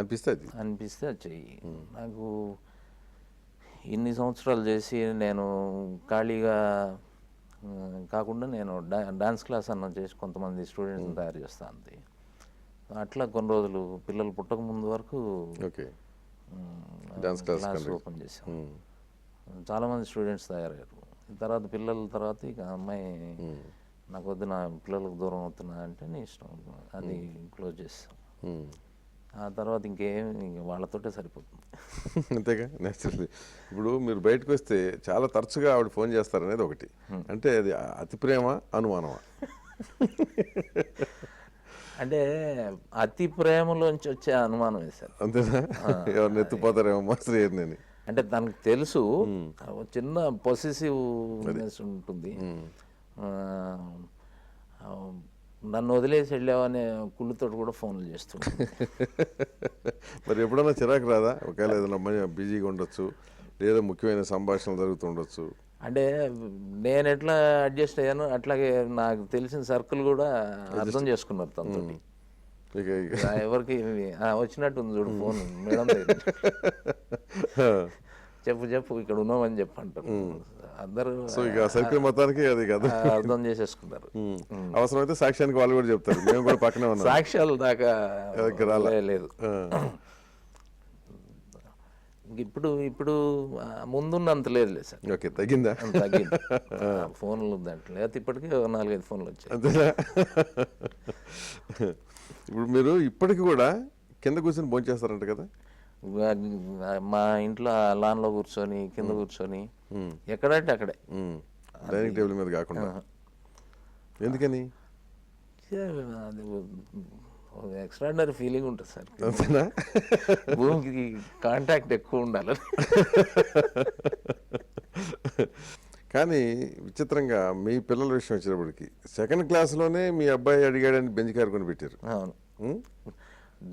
అనిపిస్తే అది చెయ్యి. నాకు ఇన్ని సంవత్సరాలు చేసి నేను ఖాళీగా కాకుండా నేను డాన్స్ క్లాస్ అన్న చేసి కొంతమంది స్టూడెంట్స్ని తయారు చేస్తాను అంతే. అట్లా కొన్ని రోజులు పిల్లలు పుట్టక ముందు వరకు డాన్స్ క్లాస్ ఓపెన్ చేసాం. చాలామంది స్టూడెంట్స్ తయారయ్యారు. తర్వాత పిల్లల తర్వాత ఇక అమ్మాయి నాకు వద్దు, నా పిల్లలకు దూరం అవుతున్నా అంటే నీ ఇష్టం, అది క్లోజ్ చేస్తాం. ఆ తర్వాత ఇంకేమి వాళ్ళతోటే సరిపోతుంది. అంతేగా, నేచురల్లీ. ఇప్పుడు మీరు బయటకు వస్తే చాలా తరచుగా ఆవిడ ఫోన్ చేస్తారనేది ఒకటి, అంటే అది అతి ప్రేమ అనుమానమా? అంటే అతి ప్రేమలోంచి వచ్చే అనుమానం వేశారు. అంతేనా? ఎవరిని ఎత్తిపోతారేమో శ్రీహరిని. అంటే తనకు తెలుసు చిన్న పొసెసివ్నెస్ ఉంటుంది. ఆ, ఆ, నన్ను వదిలేసి వెళ్ళావనే కుళ్ళుతో కూడా ఫోన్లు చేస్తుంటాను. మరి ఎప్పుడన్నా చిరాకు రాదా? ఒకవేళ ఏదైనా బిజీగా ఉండొచ్చు, లేదా ముఖ్యమైన సంభాషణలు జరుగుతుండొచ్చు. అంటే నేను ఎట్లా అడ్జస్ట్ అయ్యాను అట్లాగే నాకు తెలిసిన సర్కిల్ కూడా అర్థం చేసుకున్నారు తనతోటి. ఎవరికి వచ్చినట్టుంది చూడు ఫోన్ మేడం దగ్గర, చెప్పు ఇక్కడ ఉన్నామని చెప్పి అంటారు. అందరూ సర్కిల్ మొత్తానికి అది కదా అర్థం చేసేసుకున్నారు. అవసరమైతే సాక్ష్యానికి వాళ్ళు కూడా చెప్తారు, మేము కూడా పక్కనే ఉన్నాం. సాక్ష్యాలు దాకా లేదు. ఇప్పుడు ముందున్నంత లేదులే సార్. ఓకే, తగ్గిందా? తగ్గింది. ఫోన్లు దాంట్లో అయితే ఇప్పటికీ 4-5 ఫోన్లు వచ్చాయి. అంతేనా? ఇప్పుడు మీరు ఇప్పటికి కూడా కింద కూర్చొని భోంచేస్తారంట కదా? మా ఇంట్లో లాన్లో కూర్చొని కింద కూర్చొని ఎక్కడంటే అక్కడే, డైనింగ్ టేబుల్ మీద కాకుండా. ఎందుకని? అది ఎక్స్ట్రాడినరీ ఫీలింగ్ ఉంటుంది సార్. అంతేనా? భూమికి కాంటాక్ట్ ఎక్కువ ఉండాలి. కానీ విచిత్రంగా మీ పిల్లల విషయం వచ్చినప్పటికి 2nd క్లాస్లోనే మీ అబ్బాయి అడిగాడని బెంచ్ కారు కొని పెట్టారు. అవును,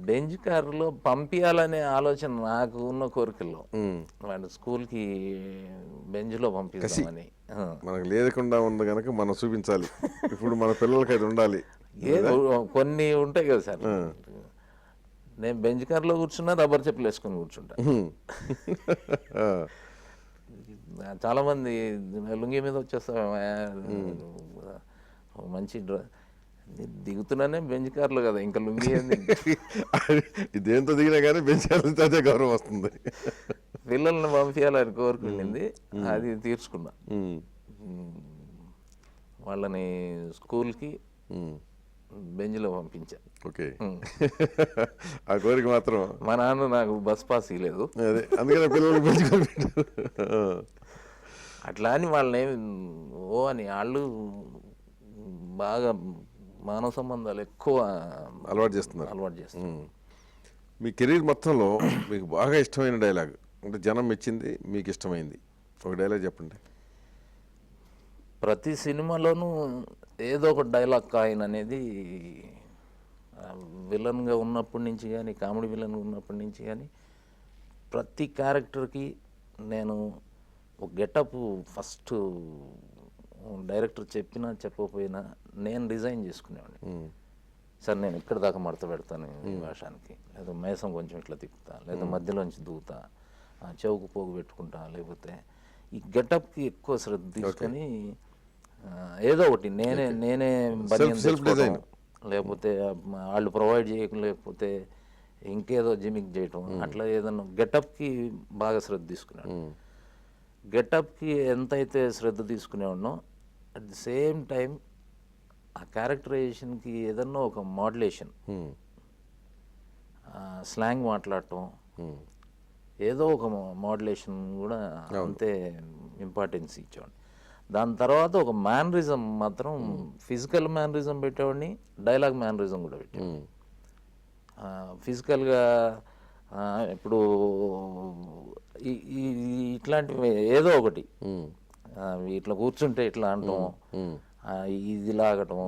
బెంచ్ కారులో పంపించాలనే ఆలోచన నాకు ఉన్న కోరికల్లో వాడు స్కూల్కి బెంచ్లో పంపిస్తామని. మనకు లేకుండా ఉంది కనుక మనం చూపించాలి, ఇప్పుడు మన పిల్లలకి అది ఉండాలి. కొన్ని ఉంటాయి కదా సార్, నేను బెంచ్ కార్లో కూర్చున్నా రబ్బర్ చెప్పులు వేసుకొని కూర్చుంటా. చాలా మంది లుంగి మీద వచ్చేస్తా మంచి దిగుతున్నానే బెంచ్ కార్లు కదా, ఇంకా లుంగి దేంతో దిగినా కానీ బెంచ్ కార్లు అదే గౌరవం వస్తుంది. పిల్లల్ని పంపించాలని కోరుకుండింది, అది తీర్చుకున్నా. వాళ్ళని స్కూల్కి బెంచ్లో పంపించా. ఓకే, ఆ కోరిక మాత్రం. మా నాన్న నాకు బస్ పాస్ ఇవ్వలేదు, అదే అందుకనే పిల్లలు బెంచ్ అట్లా అని వాళ్ళని అని వాళ్ళు బాగా మానవ సంబంధాలు ఎక్కువ అలవాటు చేస్తున్నారు. మీ కెరీర్ మొత్తంలో మీకు బాగా ఇష్టమైన డైలాగ్ అంటే జనం మెచ్చింది, మీకు ఇష్టమైంది ఒక డైలాగ్ చెప్పండి. ప్రతి సినిమాలోనూ ఏదో ఒక డైలాగ్ కాయిన్ అనేది విలన్గా ఉన్నప్పటి నుంచి కానీ, కామెడీ విలన్గా ఉన్నప్పటి నుంచి కానీ ప్రతి క్యారెక్టర్కి నేను ఒక గెటప్ ఫస్ట్ డైరెక్టర్ చెప్పినా చెప్పకపోయినా నేను డిజైన్ చేసుకునేవాడిని. సార్ నేను ఇక్కడ దాకా మడత పెడతాను ఈ వేషానికి, లేదా మేసం కొంచెం ఇట్లా తిప్పుతా, లేదా మధ్యలోంచి దూతా, చెవుకు పోగు పెట్టుకుంటా, లేకపోతే ఈ గెటప్కి ఎక్కువ శ్రద్ధ తీసుకొని ఏదో ఒకటి నేనే బనియన్, లేకపోతే వాళ్ళు ప్రొవైడ్ చేయడం, లేకపోతే ఇంకేదో జిమిక్ చేయటం, అట్లా ఏదన్నా గెటప్కి బాగా శ్రద్ధ తీసుకున్నాడు. గెటప్కి ఎంతైతే శ్రద్ధ తీసుకునేవాడినో అట్ ది సేమ్ టైం ఆ క్యారెక్టరైజేషన్కి ఏదన్నా ఒక మాడ్యులేషన్, స్లాంగ్ మాట్లాడటం, ఏదో ఒక మాడ్యులేషన్ కూడా అంతే ఇంపార్టెన్స్ ఇచ్చేవాడిని. దాని తర్వాత ఒక మ్యానరిజం మాత్రం, ఫిజికల్ మ్యానరిజం పెట్టేవాడిని, డైలాగ్ మ్యానరిజం కూడా పెట్టేవాడిని. ఫిజికల్గా ఇప్పుడు ఇట్లాంటివి ఏదో ఒకటి, ఇట్లా కూర్చుంటే ఇట్లా అంటాం, ఇది లాగటం,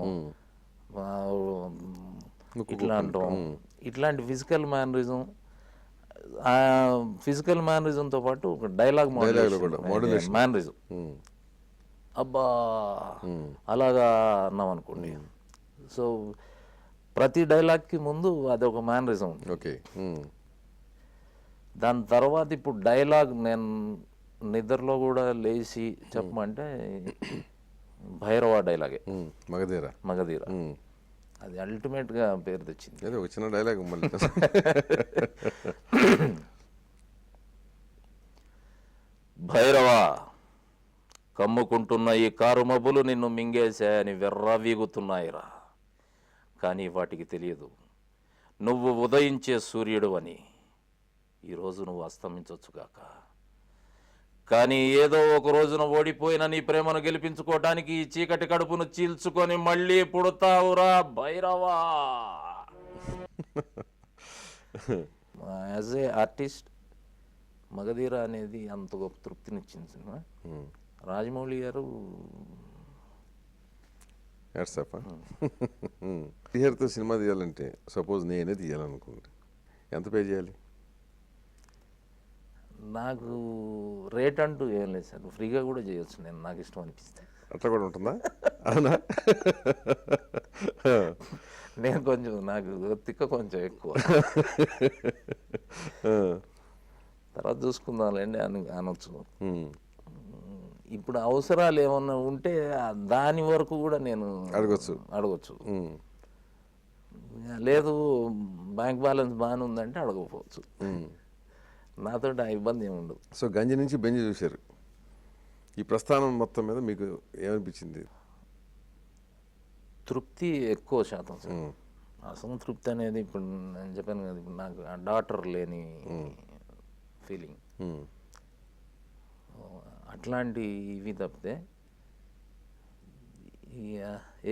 ఇట్లా అంటాం, ఇట్లాంటి ఫిజికల్ మేనరిజంతో పాటు ఒక డైలాగ్ మేనరిజం, అబ్బా అలాగా అన్నాం అనుకోండి. సో ప్రతి డైలాగ్కి ముందు అదొక మేనరిజం ఉంది. ఓకే, దాని తర్వాత ఇప్పుడు డైలాగ్ నేను నిద్రలో కూడా లేచి చెప్పమంటే భైరవ డైలాగే, మగధీర. అది అల్టిమేట్గా పేరు తెచ్చింది. ఏదో వచ్చిన డైలాగ్ మళ్ళీ భైరవ, కమ్ముకుంటున్న ఈ కారు మబ్బులు నిన్ను మింగేశాయని వెర్రవీగుతున్నాయిరా, కానీ వాటికి తెలియదు నువ్వు ఉదయించే సూర్యుడు అని. ఈరోజు నువ్వు అస్తమించొచ్చుగాక, కానీ ఏదో ఒక రోజున ఓడిపోయిన నీ ప్రేమను గెలిపించుకోవటానికి ఈ చీకటి కడుపును చీల్చుకొని మళ్ళీ పుడతావురా Bhairava. As a artist Magadheera అనేది అంత గొప్ప తృప్తినిచ్చింది సినిమా. రాజమౌళి గారు శ్రీహరితో సినిమా తీయాలంటే సపోజ్ నేనే తీయాలనుకుంటే ఎంత పే చేయాలి? నాకు రేట్ అంటూ ఏం లేదు సార్, ఫ్రీగా కూడా చేయొచ్చు నేను, నాకు ఇష్టం అనిపిస్తే. అట్లా కూడా ఉంటుందా? అవునా? నేను కొంచెం, నాకు తిక్క కొంచెం ఎక్కువ, తర్వాత చూసుకుందాంలేండి అని అనొచ్చు. ఇప్పుడు అవసరాలు ఏమన్నా ఉంటే దాని వరకు కూడా నేను అడగచ్చు. లేదు బ్యాంక్ బ్యాలెన్స్ బాగానే ఉందంటే అడగకపోవచ్చు. నాతో ఆ ఇబ్బంది ఏమి ఉండదు. సో గంజి నుంచి బెంజి చూశారు. ఈ ప్రస్థానం మొత్తం మీద మీకు ఏమనిపించింది? తృప్తి ఎక్కువ శాతం సార్. అసంతృప్తి అనేది ఇప్పుడు నేను చెప్పాను కదా, ఇప్పుడు నాకు ఆ డాటర్ లేని ఫీలింగ్, అట్లాంటి ఇవి తప్పితే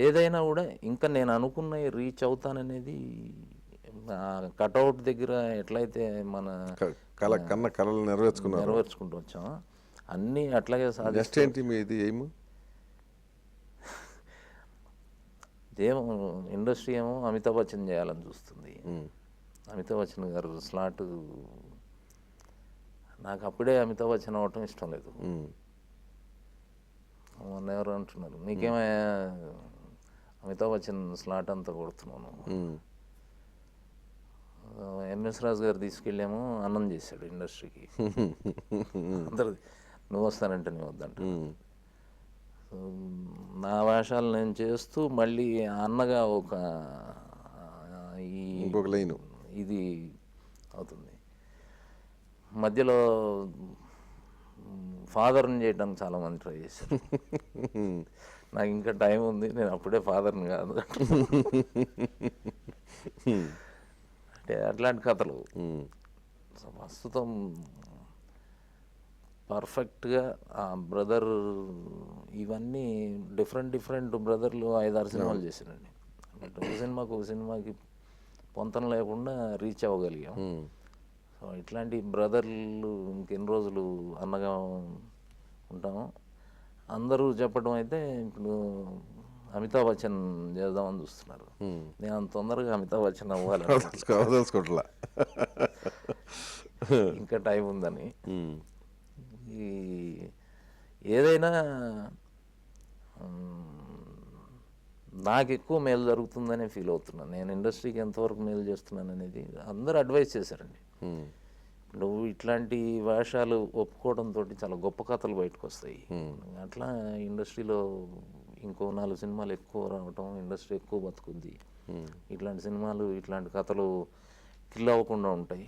ఏదైనా కూడా ఇంకా నేను అనుకున్నవి రీచ్ అవుతాననేది, కటౌట్ దగ్గర ఎట్లయితే మన కళలు నెరవేర్చుకుంటూ వచ్చామో అన్నీ అట్లాగే సాధించేంటి. మీది ఏమో ఇండస్ట్రీ ఏమో అమితాబ్ బచ్చన్ చేయాలని చూస్తుంది. అమితాబ్ బచ్చన్ గారు స్లాట్, నాకు అప్పుడే అమితాబ్ బచ్చన్ అవ్వటం ఇష్టం లేదు. మొన్న ఎవరు అంటున్నారు, నీకేమయ్యా అమితాబ్ బచ్చన్ స్లాట్ అంతా కొడుతున్నాను. ఎంఎస్ రాజు గారు తీసుకెళ్ళాము, అన్నం చేశాడు ఇండస్ట్రీకి. అందరు నువ్వు వస్తానంటే నువ్వు వద్దంట. నా వేషాలు నేను చేస్తూ మళ్ళీ అన్నగా ఒక ఇది అవుతుంది. మధ్యలో ఫాదర్ని చేయడానికి చాలామంది ట్రై చేశారు. నాకు ఇంకా టైం ఉంది, నేను అప్పుడే ఫాదర్ని కాదు అంటే అట్లాంటి కథలు. ప్రస్తుతం పర్ఫెక్ట్గా ఆ బ్రదర్, ఇవన్నీ డిఫరెంట్ బ్రదర్లు 5-6 సినిమాలు చేశారండి. ఒక సినిమాకి పొంతన లేకుండా రీచ్ అవ్వగలిగాం. సో ఇట్లాంటి బ్రదర్లు ఇంకెన్ని రోజులు అన్నగా ఉంటాము. అందరూ చెప్పడం అయితే ఇప్పుడు అమితాబ్ బచ్చన్ చేద్దామని చూస్తున్నారు. నేను అంత తొందరగా అమితాబ్ బచ్చన్ అవ్వాలి ఇంకా టైం ఉందని. ఏదైనా నాకు ఎక్కువ మేలు జరుగుతుందనే ఫీల్ అవుతున్నాను. నేను ఇండస్ట్రీకి ఎంతవరకు మేలు చేస్తున్నాను అనేది అందరూ అడ్వైస్ చేశారండి. నువ్వు ఇట్లాంటి వేషాలు ఒప్పుకోవడంతో చాలా గొప్ప కథలు బయటకు వస్తాయి. అట్లా ఇండస్ట్రీలో ఇంకో 4 సినిమాలు ఎక్కువ రావటం, ఇండస్ట్రీ ఎక్కువ బతుకుద్ది. ఇట్లాంటి సినిమాలు, ఇట్లాంటి కథలు కిల్ అవ్వకుండా ఉంటాయి.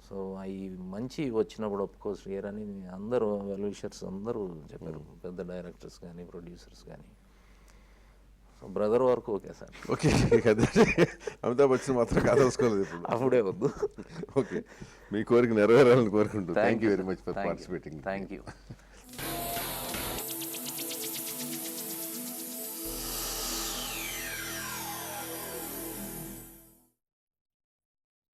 సో అవి మంచి వచ్చినప్పుడు ఒప్పుకో శ్రీయర్ అని అందరూ వెల్విషర్స్ అందరూ చెప్పారు, పెద్ద డైరెక్టర్స్ కానీ ప్రొడ్యూసర్స్ కానీ. సో బ్రదర్ వరకు okay sir. Okay, Amitabh Bachchan మాత్రం కాదలుసుకోలేదు ఇప్పుడు, అప్పుడే వద్దు. ఓకే, మీ కోరిక నెరవేరాలని కోరుకుంటూ thank you very much for participating. Thank you.